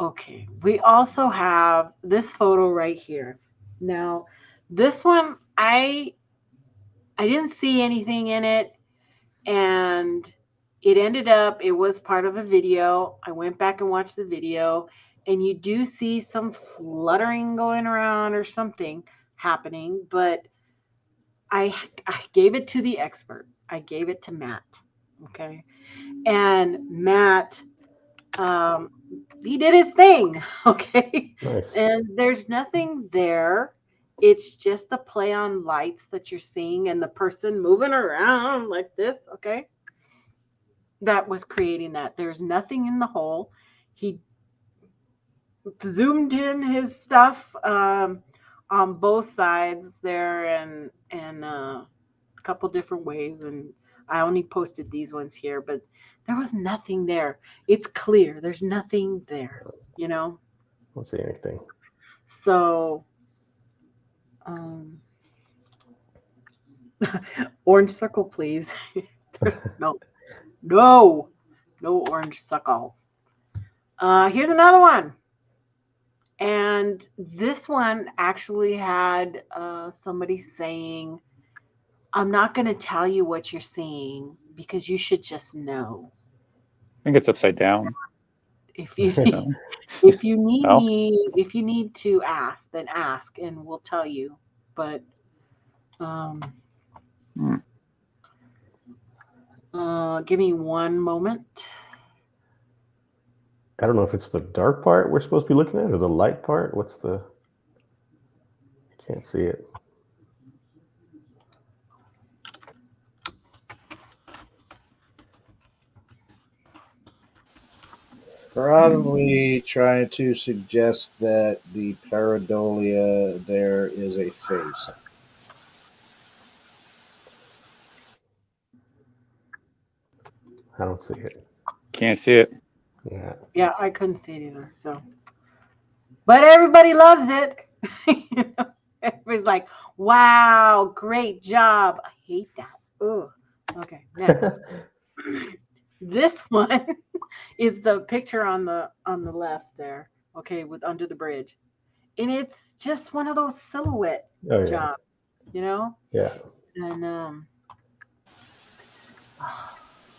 Okay, we also have this photo right here. Now, this one I didn't see anything in it, and it was part of a video. I went back and watched the video, and you do see some fluttering going around or something happening, but I gave it to the expert. I gave it to Matt. Okay. And Matt, he did his thing. Okay. Nice. And there's nothing there. It's just the play on lights that you're seeing and the person moving around like this. Okay. That was creating that. There's nothing in the hole. He zoomed in his stuff on both sides there and a couple different ways, and I only posted these ones here, but there was nothing there. It's clear there's nothing there, you know. Don't see anything. So orange circle, please. no orange circles. Here's another one. And this one actually had somebody saying, I'm not going to tell you what you're seeing because you should just know. I think it's upside down. If you No. if you need No? if you need to ask, then ask and we'll tell you. But give me one moment. I don't know if it's the dark part we're supposed to be looking at or the light part. What's the? I can't see it. Probably trying to suggest that the pareidolia there is a face. I don't see it. Can't see it. Yeah. Yeah, I couldn't see it either. So, but everybody loves it. You know, everybody's like, "Wow, great job." I hate that. Ugh. Okay, next. This one is the picture on the left there. Okay, with under the bridge, and it's just one of those silhouette jobs. You know. Yeah. And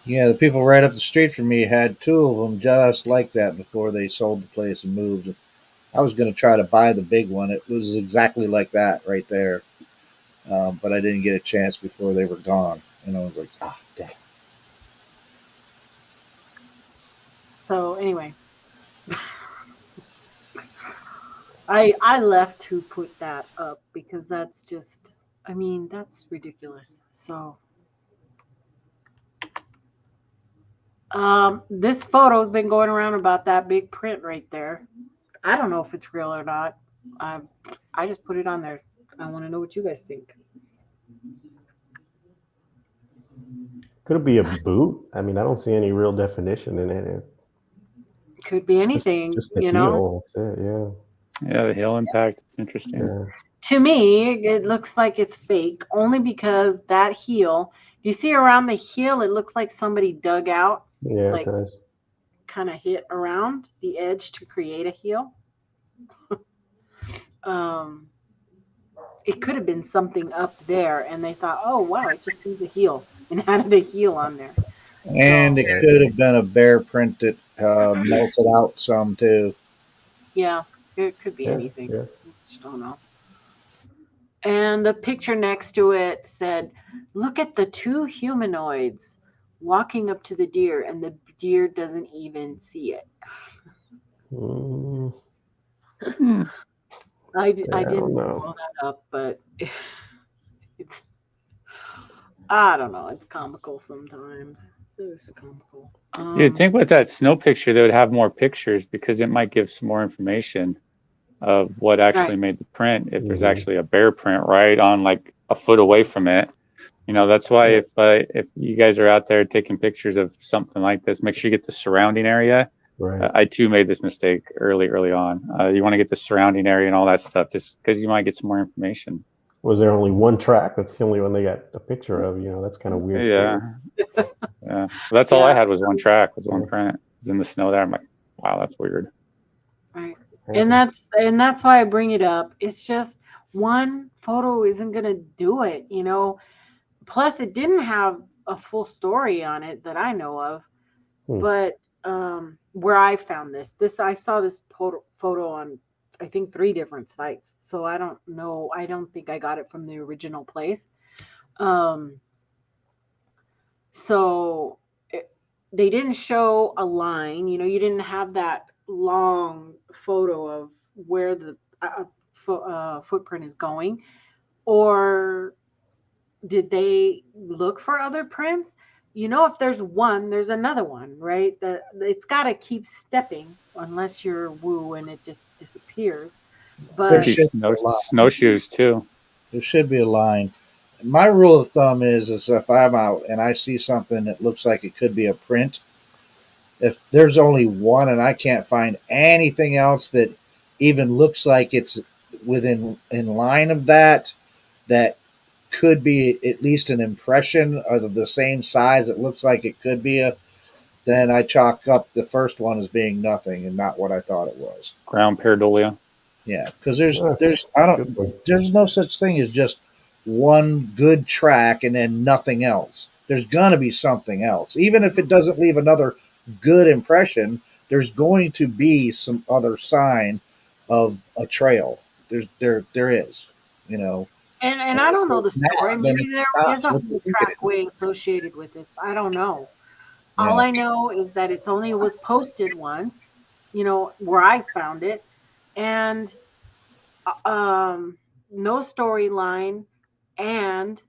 Yeah, the people right up the street from me had two of them just like that before they sold the place and moved. I was going to try to buy the big one. It was exactly like that right there. But I didn't get a chance before they were gone. And I was like, ah, dang. so anyway, I left to put that up because that's just, I mean, that's ridiculous. So this photo's been going around about that big print right there. I don't know if it's real or not. I just put it on there. I want to know what you guys think. Could it be a boot? I mean, I don't see any real definition in it. Could be anything, just the you heel. know. That's it, yeah. Yeah, the heel impact. It's interesting. Yeah. To me, it looks like it's fake only because that heel, you see around the heel, it looks like somebody dug out, Yeah, like it does. kind of hit around the edge to create a heel. It could have been something up there, and they thought, "Oh wow, it just needs a heel," and added a heel on there. And it could have been a bear print that melted out some too. Yeah, it could be anything. Yeah. I just don't know. And the picture next to it said, "Look at the two humanoids walking up to the deer, and the deer doesn't even see it." I didn't pull that up, but it's, I don't know. It's comical sometimes. It's comical. You'd think with that snow picture, they would have more pictures because it might give some more information of what actually made the print. If there's actually a bear print right on like a foot away from it, you know, that's why if you guys are out there taking pictures of something like this, make sure you get the surrounding area. Right. I too made this mistake early on. You want to get the surrounding area and all that stuff just because you might get some more information. Was there only one track? That's the only one they got a picture of. You know, that's kind of weird. Yeah. Yeah. Well, that's all I had was one track, was one print. It was in the snow there. I'm like, wow, that's weird. Right. And that's why I bring it up. It's just one photo isn't gonna do it, you know. Plus, it didn't have a full story on it that I know of. But where I found this I saw this photo on, I think, 3 different sites. So I don't know. I don't think I got it from the original place. So they didn't show a line. You know, you didn't have that long photo of where the footprint is going. Or did they look for other prints? You know, if there's one, there's another one, right? It's got to keep stepping unless you're woo and it just disappears. But snowshoes too. There should be a line. My rule of thumb is if I'm out and I see something that looks like it could be a print, if there's only one and I can't find anything else that even looks like it's in line of that could be at least an impression of the same size, it looks like it could be then I chalk up the first one as being nothing and not what I thought it was. Ground pareidolia. Yeah, because there's no such thing as just one good track and then nothing else. There's gonna be something else. Even if it doesn't leave another good impression, there's going to be some other sign of a trail. There is, you know. And I don't know the story. Maybe there is a whole trackway associated with this. I don't know. All I know is that it only was posted once, where I found it, and no storyline, and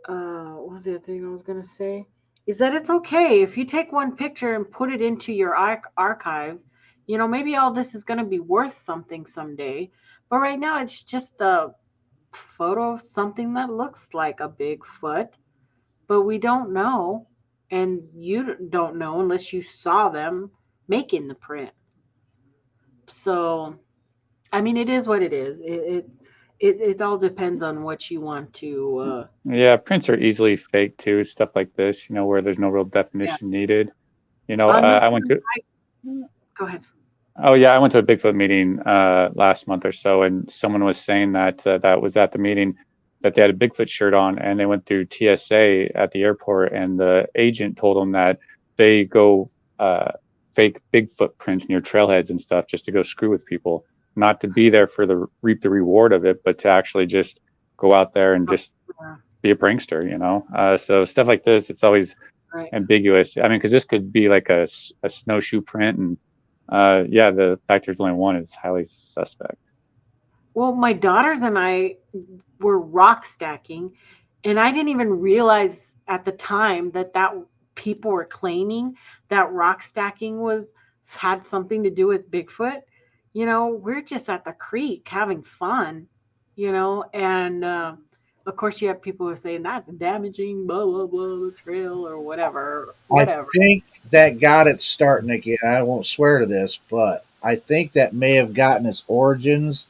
what was the other thing I was gonna say? Is that it's okay if you take one picture and put it into your archives. Maybe all this is gonna be worth something someday, but right now it's just a photo of something that looks like a Bigfoot, but we don't know, and you don't know unless you saw them making the print. So, I mean, it is what it is. It all depends on what you want to. Yeah, prints are easily faked too. Stuff like this, where there's no real definition needed. I went to. Go ahead. Oh yeah, I went to a Bigfoot meeting last month or so, and someone was saying that that was at the meeting that they had a Bigfoot shirt on, and they went through TSA at the airport, and the agent told them that they go fake Bigfoot prints near trailheads and stuff just to go screw with people, not to be there for reap the reward of it, but to actually just go out there and just be a prankster, So stuff like this, it's always ambiguous. I mean, because this could be like a snowshoe print, and the fact there's only one is highly suspect. Well, my daughters and I were rock stacking, and I didn't even realize at the time that people were claiming that rock stacking had something to do with Bigfoot. We're just at the creek having fun, and of course you have people who are saying that's damaging, blah, blah, blah, the trail or whatever. I think that got it starting again. I won't swear to this, but I think that may have gotten its origins.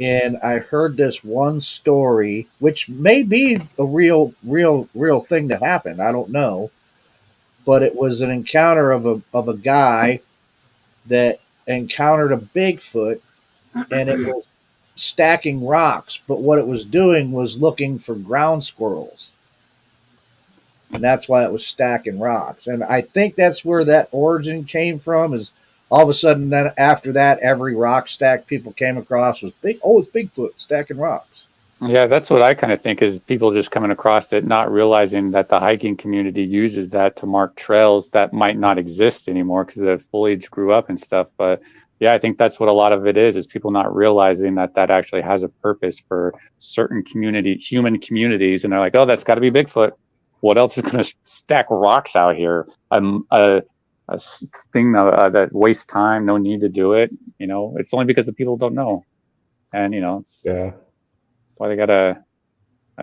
And I heard this one story, which may be a real thing that happened. I don't know. But it was an encounter of a guy that encountered a Bigfoot, and it was stacking rocks. But what it was doing was looking for ground squirrels. And that's why it was stacking rocks. And I think that's where that origin came from, is all of a sudden, then after that, every rock stack people came across was big. Oh, it's Bigfoot stacking rocks. Yeah, that's what I kind of think, is people just coming across it, not realizing that the hiking community uses that to mark trails that might not exist anymore because the foliage grew up and stuff. But yeah, I think that's what a lot of it is people not realizing that actually has a purpose for certain human communities. And they're like, oh, that's got to be Bigfoot. What else is going to stack rocks out here? A thing that wastes time, no need to do it. It's only because the people don't know, and it's why they gotta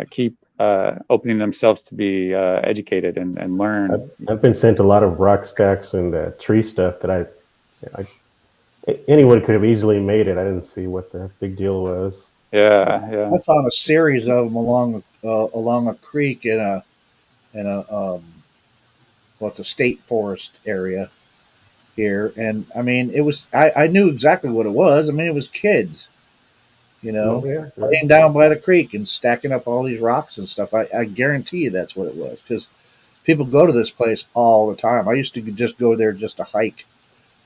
keep opening themselves to be educated and learn. I've been sent a lot of rock stacks and tree stuff that anyone could have easily made it. I didn't see what the big deal was. Yeah. I found a series of them along a creek in a it's a state forest area here. And I mean, it was, I knew exactly what it was. I mean, it was kids, laying down by the creek and stacking up all these rocks and stuff. I guarantee you that's what it was, because people go to this place all the time. I used to just go there just to hike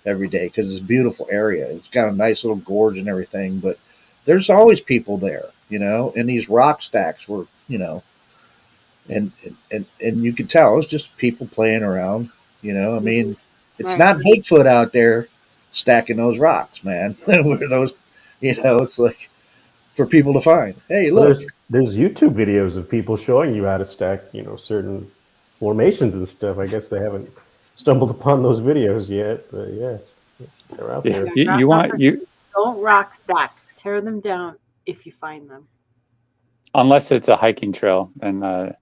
every day because it's a beautiful area. It's got a nice little gorge and everything, but there's always people there, and these rock stacks were, and you could tell it's just people playing around, I mean, it's not Bigfoot out there stacking those rocks, man. Where those, it's like for people to find. Hey, look, there's YouTube videos of people showing you how to stack, certain formations and stuff. I guess they haven't stumbled upon those videos yet, but they're out there. You don't rock stack, tear them down if you find them. Unless it's a hiking trail, then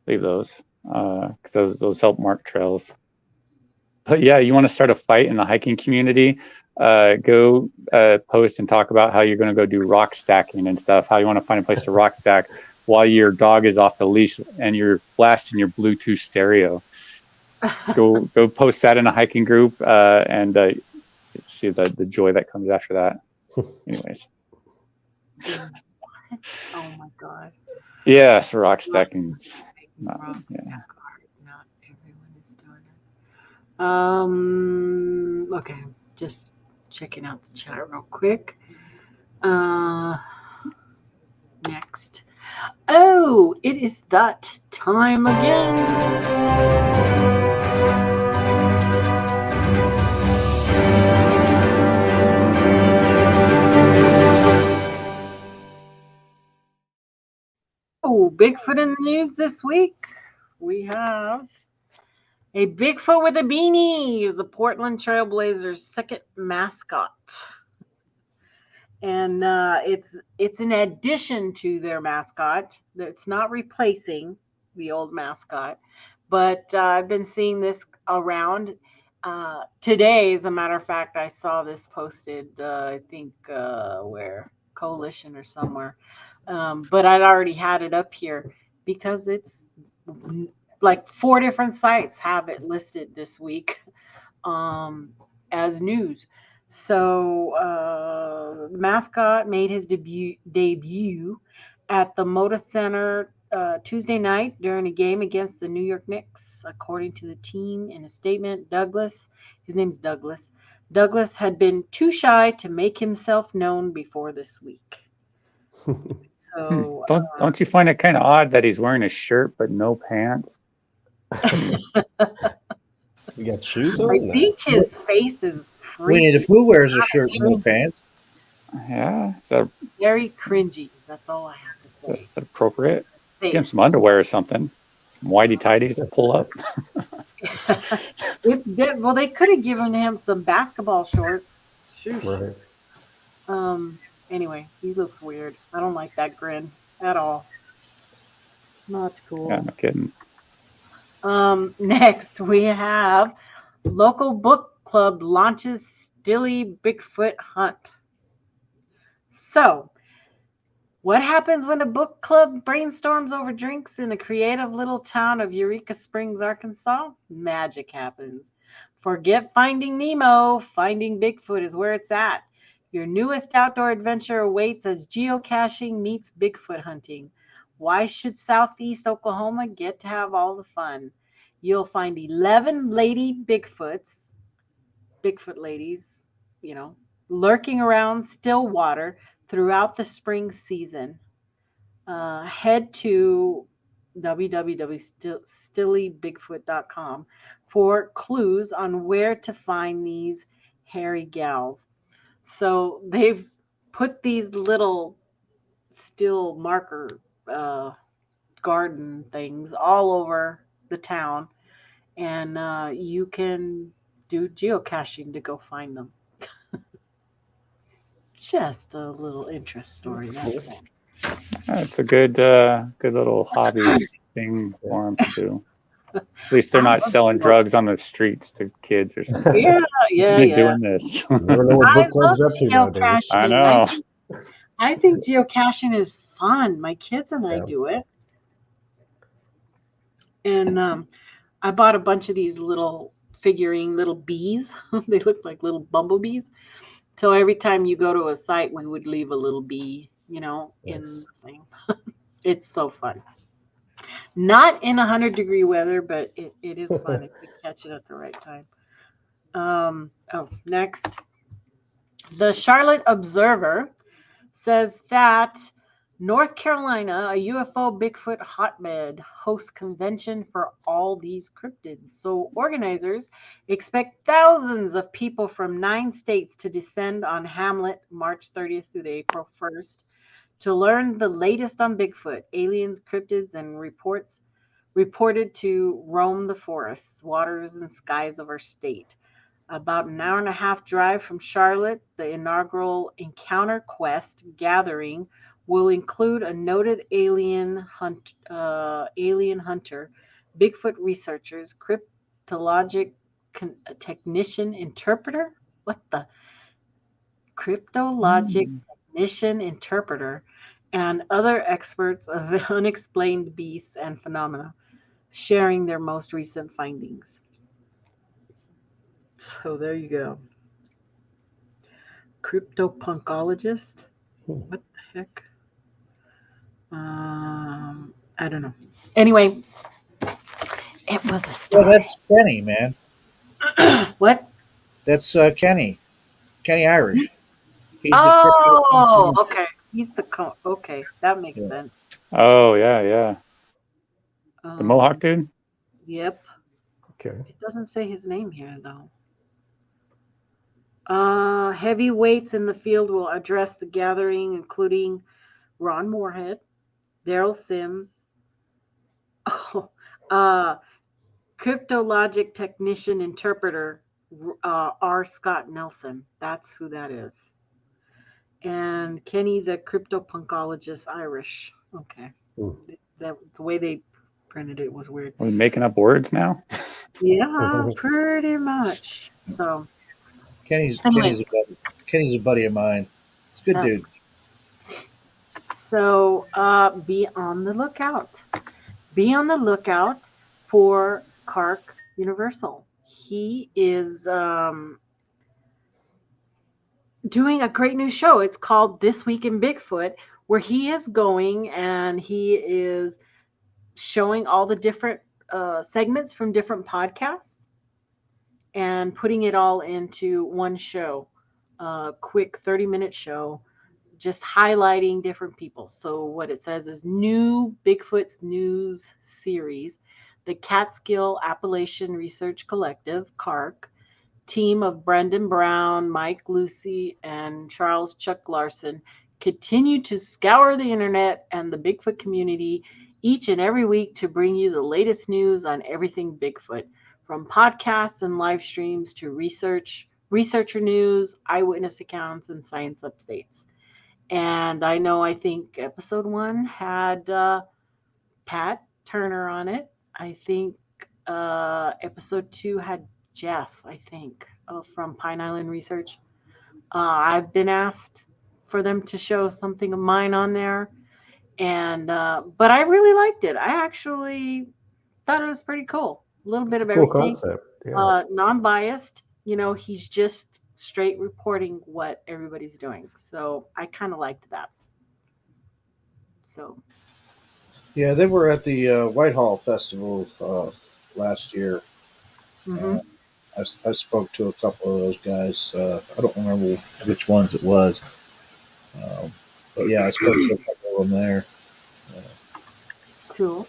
leave those, because those help mark trails. But yeah, you want to start a fight in the hiking community, go post and talk about how you're going to go do rock stacking and stuff, how you want to find a place to rock stack while your dog is off the leash and you're blasting your Bluetooth stereo. Go post that in a hiking group, and see the joy that comes after that. Anyways. Oh my God. Yes, rock stacking's Not everyone is doing it. Okay, just checking out the chat real quick. Next. Oh, it is that time again. Bigfoot in the news this week. We have a Bigfoot with a beanie is the Portland Trailblazers' second mascot. And it's an addition to their mascot. It's not replacing the old mascot. But I've been seeing this around. Today, as a matter of fact, I saw this posted, I think, where? Coalition or somewhere. But I'd already had it up here because it's like 4 different sites have it listed this week as news. So the mascot made his debut at the Moda Center Tuesday night during a game against the New York Knicks. According to the team in a statement, his name's Douglas had been too shy to make himself known before this week. So don't you find it kind of odd that he's wearing a shirt but no pants? You got shoes on? I think his face is Winnie the Pooh wears a shirt and no pants. Yeah, is that very cringy. That's all I have to say. is that appropriate? Give him some underwear or something. Some whitey tighties to pull up. Well, they could have given him some basketball shorts. Shoot. Right. Anyway, he looks weird. I don't like that grin at all. Not cool. Yeah, no kidding. Next we have local book club launches Stilly Bigfoot hunt. So, what happens when a book club brainstorms over drinks in a creative little town of Eureka Springs, Arkansas? Magic happens. Forget Finding Nemo. Finding Bigfoot is where it's at. Your newest outdoor adventure awaits as geocaching meets Bigfoot hunting. Why should Southeast Oklahoma get to have all the fun? You'll find 11 Bigfoot ladies, lurking around still water throughout the spring season. Head to www.stillybigfoot.com for clues on where to find these hairy gals. So they've put these little still marker garden things all over the town, and you can do geocaching to go find them. Just a little interest story. That's it. It's a good little hobby thing for them to do. At least they're not selling drugs on the streets to kids or something. Yeah. Doing this. You never know what book club's up to nowadays. I know. I think geocaching is fun. My kids and I do it. And I bought a bunch of these little little bees. They look like little bumblebees. So every time you go to a site, we would leave a little bee, in the thing. It's so fun. Not in 100-degree weather, but it is fun if you catch it at the right time. Next. The Charlotte Observer says that North Carolina, a UFO Bigfoot hotbed, hosts convention for all these cryptids. So organizers expect thousands of people from 9 states to descend on Hamlet March 30th through April 1st to learn the latest on Bigfoot, aliens, cryptids, and reported to roam the forests, waters, and skies of our state. About an hour-and-a-half drive from Charlotte, the inaugural Encounter Quest gathering will include a noted alien hunter, Bigfoot researchers, cryptologic technician interpreter. What the? Cryptologic technician interpreter, and other experts of unexplained beasts and phenomena, sharing their most recent findings. So there you go. Cryptopunkologist? What the heck? I don't know. Anyway, it was a story. Well, that's Kenny, man. What? That's Kenny Irish. He's okay. He's the okay. That makes sense. Oh yeah. The Mohawk dude. Yep. Okay. It doesn't say his name here though. Heavyweights in the field will address the gathering, including Ron Moorhead, Daryl Sims, Oh, cryptologic technician interpreter R. Scott Nelson. That's who that is. And Kenny the cryptopunkologist Irish. Okay. The way they printed it was weird. Are we making up words now? Yeah, pretty much. So Kenny's anyways, a buddy of mine. It's a good dude. So be on the lookout. Be on the lookout for Kark Universal. He is doing a great new show. It's called This Week in Bigfoot, where he is going and he is showing all the different segments from different podcasts and putting it all into one show, quick 30-minute show, just highlighting different people. So what it says is new Bigfoot's news series, the Catskill Appalachian Research Collective, CARC, team of Brendan Brown, Mike Lucy, and Charles Chuck Larson continue to scour the internet and the Bigfoot community each and every week to bring you the latest news on everything Bigfoot, from podcasts and live streams to researcher news, eyewitness accounts, and science updates. And I think episode 1 had Pat Turner on it. I think episode 2 had Jeff, I think, from Pine Island Research. I've been asked for them to show something of mine on there. And but I really liked it. I actually thought it was pretty cool. A little bit of Cool everything. concept. Yeah. Non-biased. He's just straight reporting what everybody's doing. So I kind of liked that. So. Yeah, they were at the Whitehall Festival last year. Mm-hmm. I spoke to a couple of those guys. I don't remember which ones it was. But yeah, I spoke to a couple of them there. Cool.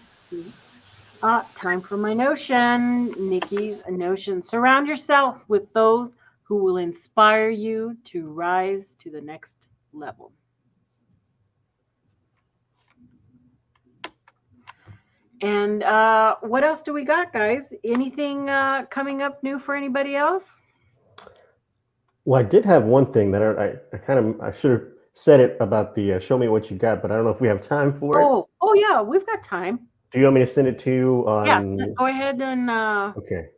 Time for my notion. Nikki's notion. Surround yourself with those who will inspire you to rise to the next level. And what else do we got, guys? Anything coming up new for anybody else? Well, I did have one thing that I should have said it about the show me what you got, but I don't know if we have time for it. Oh yeah, we've got time. Do you want me to send it to you on? Yes, go ahead and okay.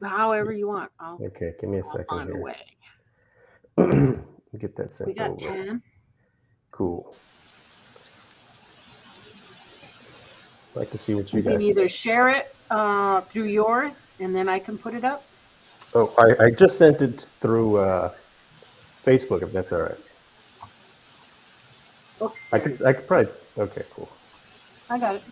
However you want. Okay, give me a second. Find here. a way. Get that sent. We got over. 10. Cool. I'd like to see what you guys. You can either share it through yours, and then I can put it up. Oh, I just sent it through Facebook, if that's all right. Okay. I could probably. Okay, cool. I got it.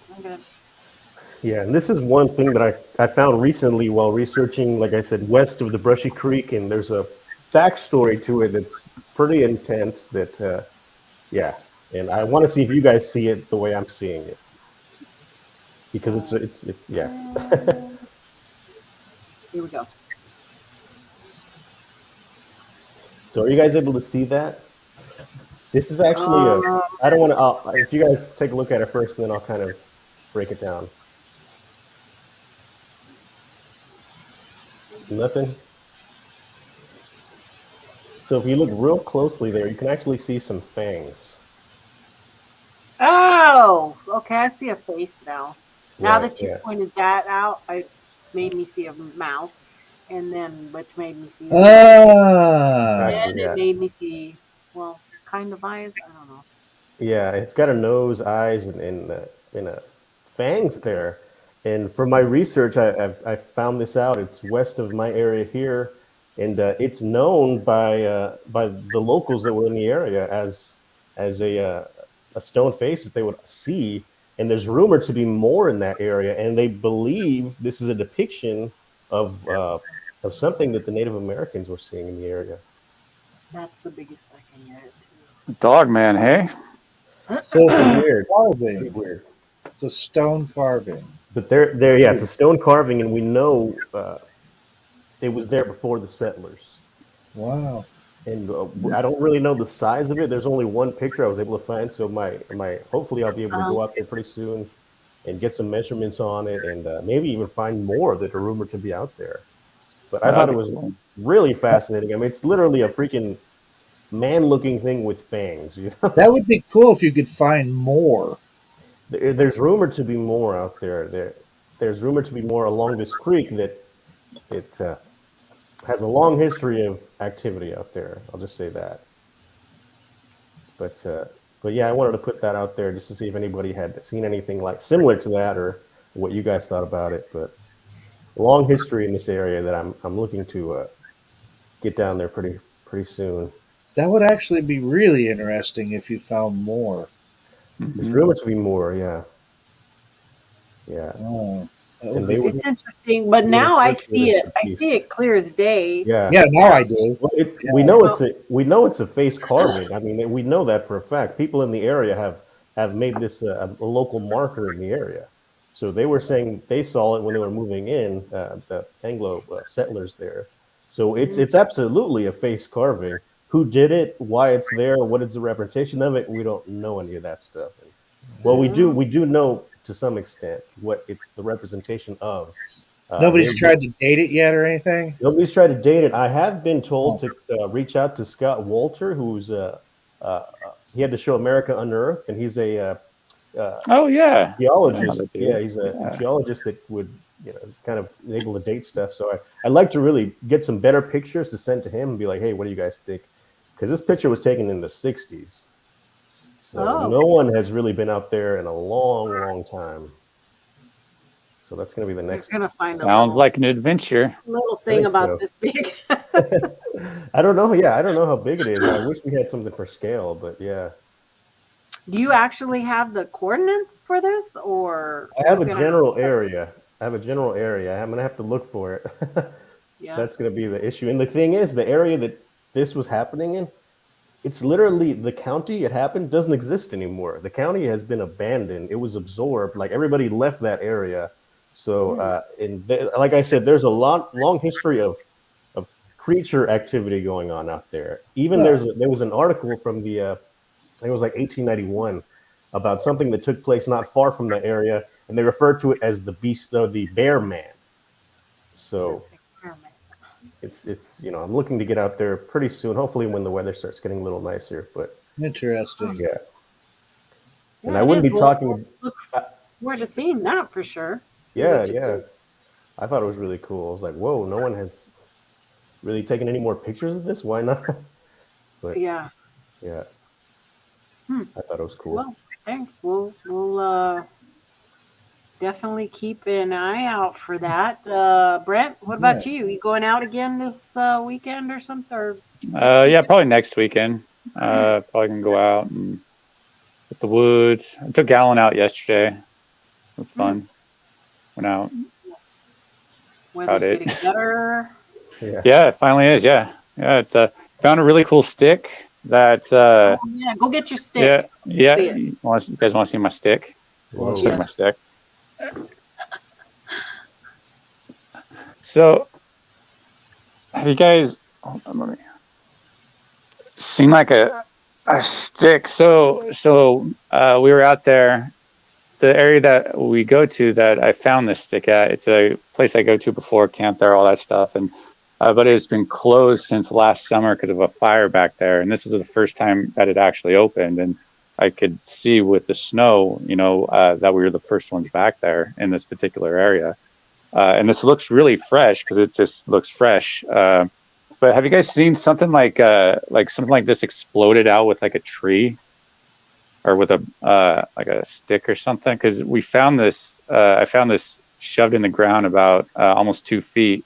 Yeah, and this is one thing that I found recently while researching, like I said, west of the Brushy Creek, and there's a backstory to it that's pretty intense. That, yeah, and I want to see if you guys see it the way I'm seeing it, because it's yeah. Here we go. So, are you guys able to see that? This is actually I don't want to. If you guys take a look at it first, and then I'll kind of break it down. Nothing. So if you look real closely there, you can actually see some fangs. Oh, okay. I see a face now. Now Right, that you yeah. pointed that out, it made me see a mouth, and then which made me see. And yeah. it made me see, well, kind of eyes. I don't know. Yeah, it's got a nose, eyes, and fangs there. And from my research, I found this out. It's west of my area here, and it's known by the locals that were in the area as a stone face that they would see. And there's rumored to be more in that area, and they believe this is a depiction of something that the Native Americans were seeing in the area. That's the biggest I can get it to. Dog man, hey? So it's a Weird. carving. Weird. It's a stone carving. But yeah, it's a stone carving, and we know it was there before the settlers. Wow. And I don't really know the size of it. There's only one picture I was able to find, so hopefully I'll be able to go out there pretty soon and get some measurements on it, and maybe even find more that are rumored to be out there. But I thought it was really fascinating. I mean, it's literally a freaking man-looking thing with fangs. You know, That would be cool if you could find more. there's rumored to be more out there. There's rumored to be more along this creek that it has a long history of activity out there. I'll just say that. But yeah, I wanted to put that out there just to see if anybody had seen anything like similar to that or what you guys thought about it. But a long history in this area that I'm looking to get down there pretty soon. That would actually be really interesting if you found more. There's rumored to be more, yeah. Yeah. Oh, And they would, It's interesting, but now I see it. I see it clear as day. yeah. yeah, now I do. Well, we know it's a face carving. I mean, we know that for a fact. People in the area have made this a local marker in the area. So they were saying they saw it when they were moving in, the Anglo settlers there. So it's absolutely a face carving. Who did it? Why it's there? What is the representation of it? We don't know any of that stuff. Well, we do know to some extent what it's the representation of. Nobody's tried to date it yet or anything? Nobody's tried to date it. I have been told to reach out to Scott Walter, who's he had the show America Unearthed, and he's a geologist. Yeah, he's a geologist that would kind of able to date stuff. So I'd like to really get some better pictures to send to him and be like, hey, what do you guys think? Because this picture was taken in the 60s. So no one has really been out there in a long time. So that's going to be the next. Gonna find Sounds like an adventure. Little thing about this big. I don't know. Yeah, I don't know how big it is. I wish we had something for scale, but yeah. Do you actually have the coordinates for this, or? I have a general area. I'm going to have to look for it. Yeah. That's going to be the issue. And the thing is, the area that this was happening in, it's literally the county it happened doesn't exist anymore. The county has been abandoned. It was absorbed. Like everybody left that area. So, like I said, there's a long history of creature activity going on out there. Even there was an article from the, I think it was like 1891, about something that took place not far from the area, and they referred to it as the the bear man. So it's I'm looking to get out there pretty soon, hopefully when the weather starts getting a little nicer. But interesting. Yeah. And I wouldn't be talking. Look forward to seeing that for sure. Yeah. I thought it was really cool. I was like, whoa, no one has really taken any more pictures of this. Why not? But yeah. I thought it was cool. Well, thanks. We'll definitely keep an eye out for that. Brent, what about you? You going out again this weekend or something? Or? Yeah, probably next weekend. Probably gonna go out and hit the woods. I took Gallon out yesterday. It was fun. Went out. Weather's getting better. Yeah, it finally is. Yeah. Found a really cool stick that. Yeah, go get your stick. Yeah. You guys want to see my stick? See my stick. So, have you guys seen like a stick? So we were out there. The area that we go to that I found this stick at, it's a place I go to before, camp there, all that stuff. And but it's been closed since last summer because of a fire back there. And this was the first time that it actually opened. And I could see with the snow, that we were the first ones back there in this particular area. And this looks really fresh because it just looks fresh. But have you guys seen something like something like this exploded out with like a tree? Or with a like a stick or something, because we found this. I found this shoved in the ground about almost 2 feet,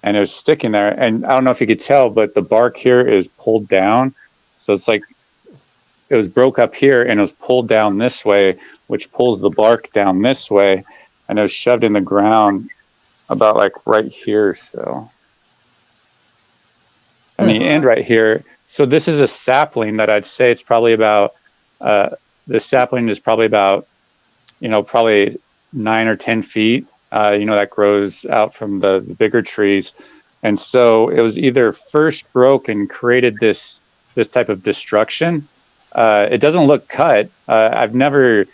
and it was sticking there. And I don't know if you could tell, but the bark here is pulled down, so it's like it was broke up here and it was pulled down this way, which pulls the bark down this way, and it was shoved in the ground about like right here. So, and the end right here. So this is a sapling that I'd say it's probably about. This sapling is probably about, probably 9 or 10 feet, that grows out from the bigger trees. And so it was either first broke and created this type of destruction. It doesn't look cut. I've never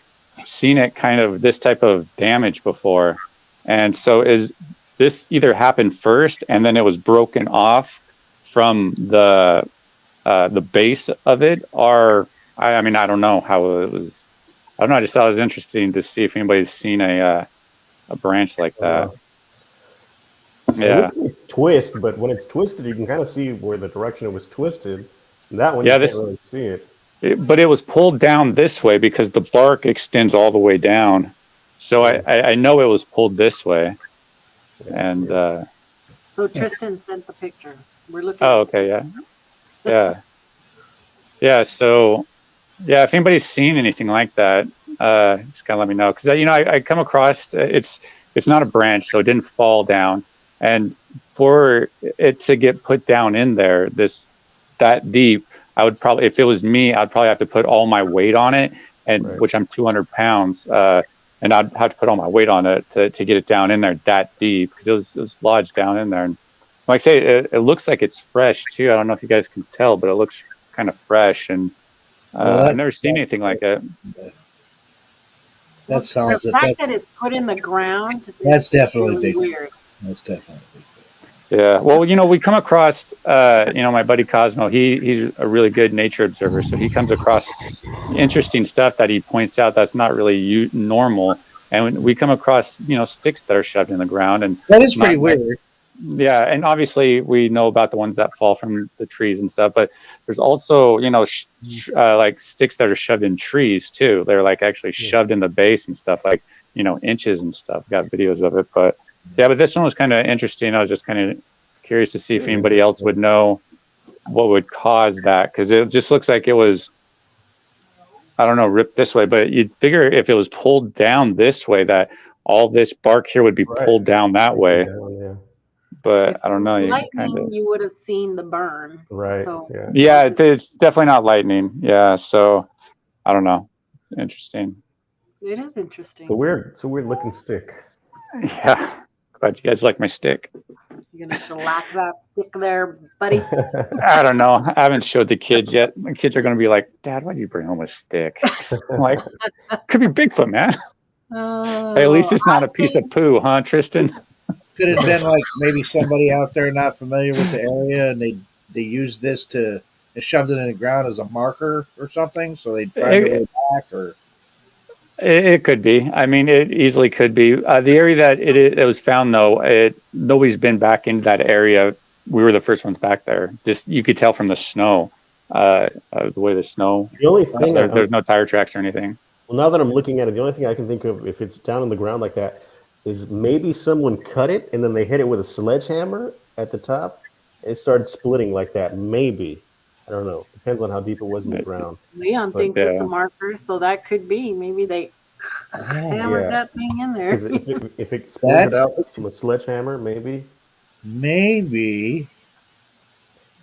seen it kind of this type of damage before. And so is this either happened first and then it was broken off from the base of it, or I mean, I don't know how it was. I don't know. I just thought it was interesting to see if anybody's seen a branch like that. Yeah, it's twist, but when it's twisted, you can kind of see where the direction it was twisted. That one, you can't really see it. But it was pulled down this way because the bark extends all the way down. So I know it was pulled this way. And so Tristan sent the picture. We're looking. Oh, okay, yeah. So if anybody's seen anything like that, just kind of let me know, because I come across it's not a branch, so it didn't fall down, and for it to get put down in there that deep, I would probably, if it was me, I'd probably have to put all my weight on it, and which I'm 200 pounds, and I'd have to put all my weight on it to get it down in there that deep, because it was lodged down in there. And like I say, it looks like it's fresh too. I don't know if you guys can tell, but it looks kind of fresh, and I've never seen anything like it. That sounds. The fact that it's put in the ground. That's definitely really big. Weird. That's definitely big. Yeah. Well, we come across, my buddy Cosmo. He's a really good nature observer, so he comes across interesting stuff that he points out that's not really normal. And we come across, sticks that are shoved in the ground, and that is pretty weird. Yeah, and obviously we know about the ones that fall from the trees and stuff, but there's also, like sticks that are shoved in trees too. They're like actually shoved in the base and stuff, like, inches and stuff. Got videos of it, but this one was kind of interesting. I was just kind of curious to see if anybody else would know what would cause that, because it just looks like it was, I don't know, ripped this way, but you'd figure if it was pulled down this way, that all this bark here would be pulled down that way. But I don't know. You would have seen the burn. Right. So. Yeah, it's definitely not lightning. Yeah. So I don't know. Interesting. It is interesting. It's a weird looking stick. Yeah. Glad you guys like my stick. You're gonna shellac that stick there, buddy. I don't know. I haven't showed the kids yet. My kids are gonna be like, "Dad, why'd you bring home a stick?" I'm like, could be Bigfoot, man. Hey, at least it's not a piece of poo, huh, Tristan? Could have been like maybe somebody out there not familiar with the area, and they used this they shoved it in the ground as a marker or something, so they tried to go back, or it could be. I mean, it easily could be. The area that it was found, though, nobody's been back into that area. We were the first ones back there. Just you could tell from the snow, the way the snow. The only thing there's no tire tracks or anything. Well, now that I'm looking at it, the only thing I can think of, if it's down on the ground like that, is maybe someone cut it and then they hit it with a sledgehammer at the top. It started splitting like that. Maybe. I don't know. Depends on how deep it was in the ground. Leon thinks it's a marker, so that could be. Maybe they hammered that thing in there. If it split out from a sledgehammer, maybe. Maybe.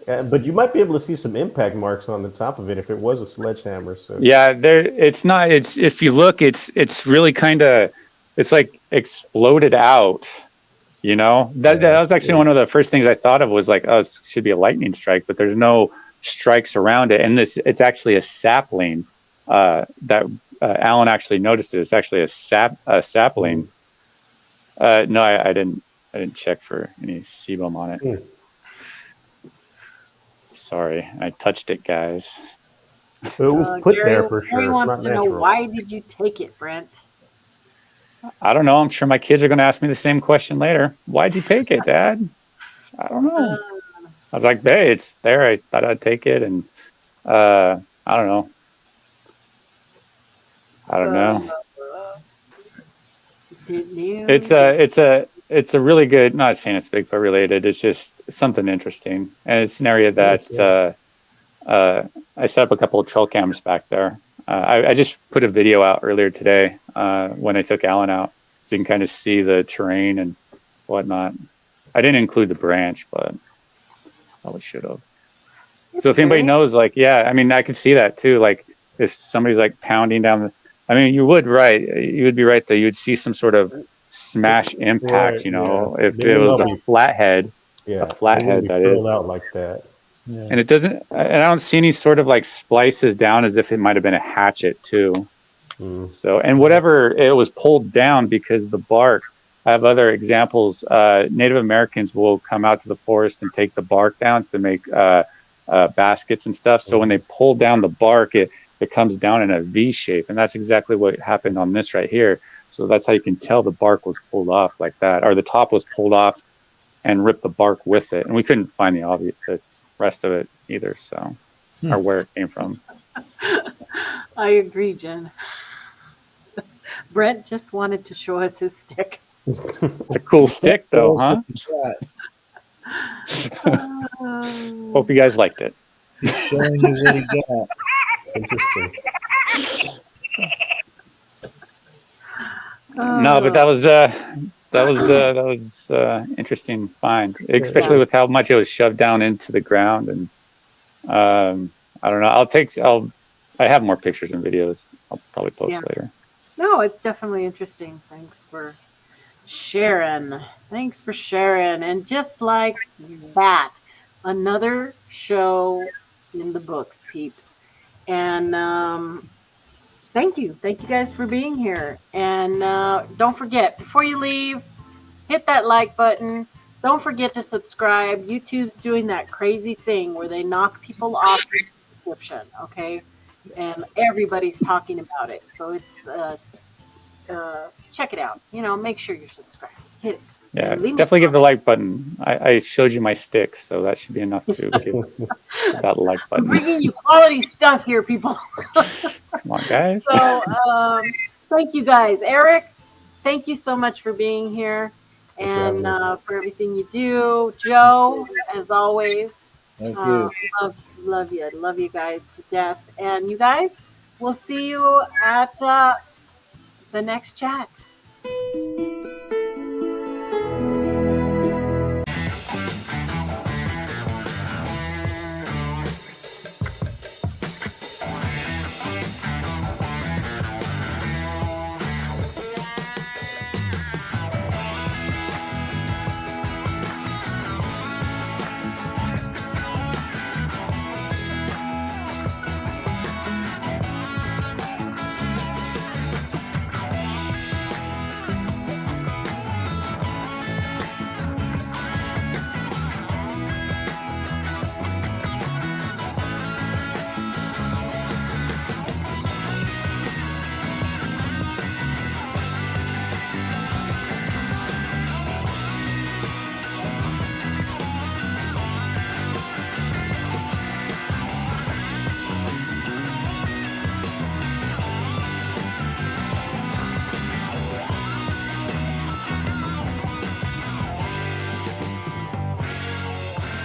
But you might be able to see some impact marks on the top of it if it was a sledgehammer. So yeah, it's not. It's if you look, it's really kind of. It's like exploded out, that was actually one of the first things I thought of, was like, oh, it should be a lightning strike, but there's no strikes around it. And it's actually a sapling that Alan actually noticed it. It's actually a sapling. No, I didn't check for any sebum on it. Sorry, I touched it, guys. It was put there for sure. Gary wants to know, why did you take it, Brent? I don't know. I'm sure my kids are going to ask me the same question later. Why'd you take it, Dad? I don't know. I was like, hey, it's there. I thought I'd take it, and I don't know. It's a really good. Not saying it's Bigfoot related. It's just something interesting, and it's an area that I set up a couple of trail cameras back there. I just put a video out earlier today when I took Alan out, so you can kind of see the terrain and whatnot. I didn't include the branch, but probably should have. So if anybody knows, like, I mean, I could see that too. Like if somebody's like pounding down you would be right though. You would see some sort of smash impact, if it was a flathead. Yeah, a flathead that is out like that. Yeah. And I don't see any sort of like splices down as if it might have been a hatchet too. So, and whatever, it was pulled down because the bark. I have other examples. Native Americans will come out to the forest and take the bark down to make baskets and stuff. So when they pull down the bark, it comes down in a V shape, and that's exactly what happened on this right here. So that's how you can tell the bark was pulled off like that, or the top was pulled off and ripped the bark with it. And we couldn't find the rest of it either, so or where it came from. I agree, Jen. Brent just wanted to show us his stick. It's a cool stick, though, huh? Hope you guys liked it. Showing you what he got. Interesting. No, but that was interesting find, especially with how much it was shoved down into the ground. And I don't know. I have more pictures and videos. I'll probably post later. No, it's definitely interesting. Thanks for sharing. And just like that, another show in the books, peeps. And thank you guys for being here. And don't forget, before you leave, hit that like button. Don't forget to subscribe. YouTube's doing that crazy thing where they knock people off the subscription, okay? And everybody's talking about it. So it's check it out. Make sure you're subscribed. Hit it. Yeah, definitely give the like button. I showed you my stick, so that should be enough to give that like button. I'm bringing you quality stuff here, people. Come on, guys. So thank you guys. Eric, thank you so much for being here and for everything you do. Joe, as always. Thank you. Love you. Love you guys to death. And you guys, we'll see you at the next chat.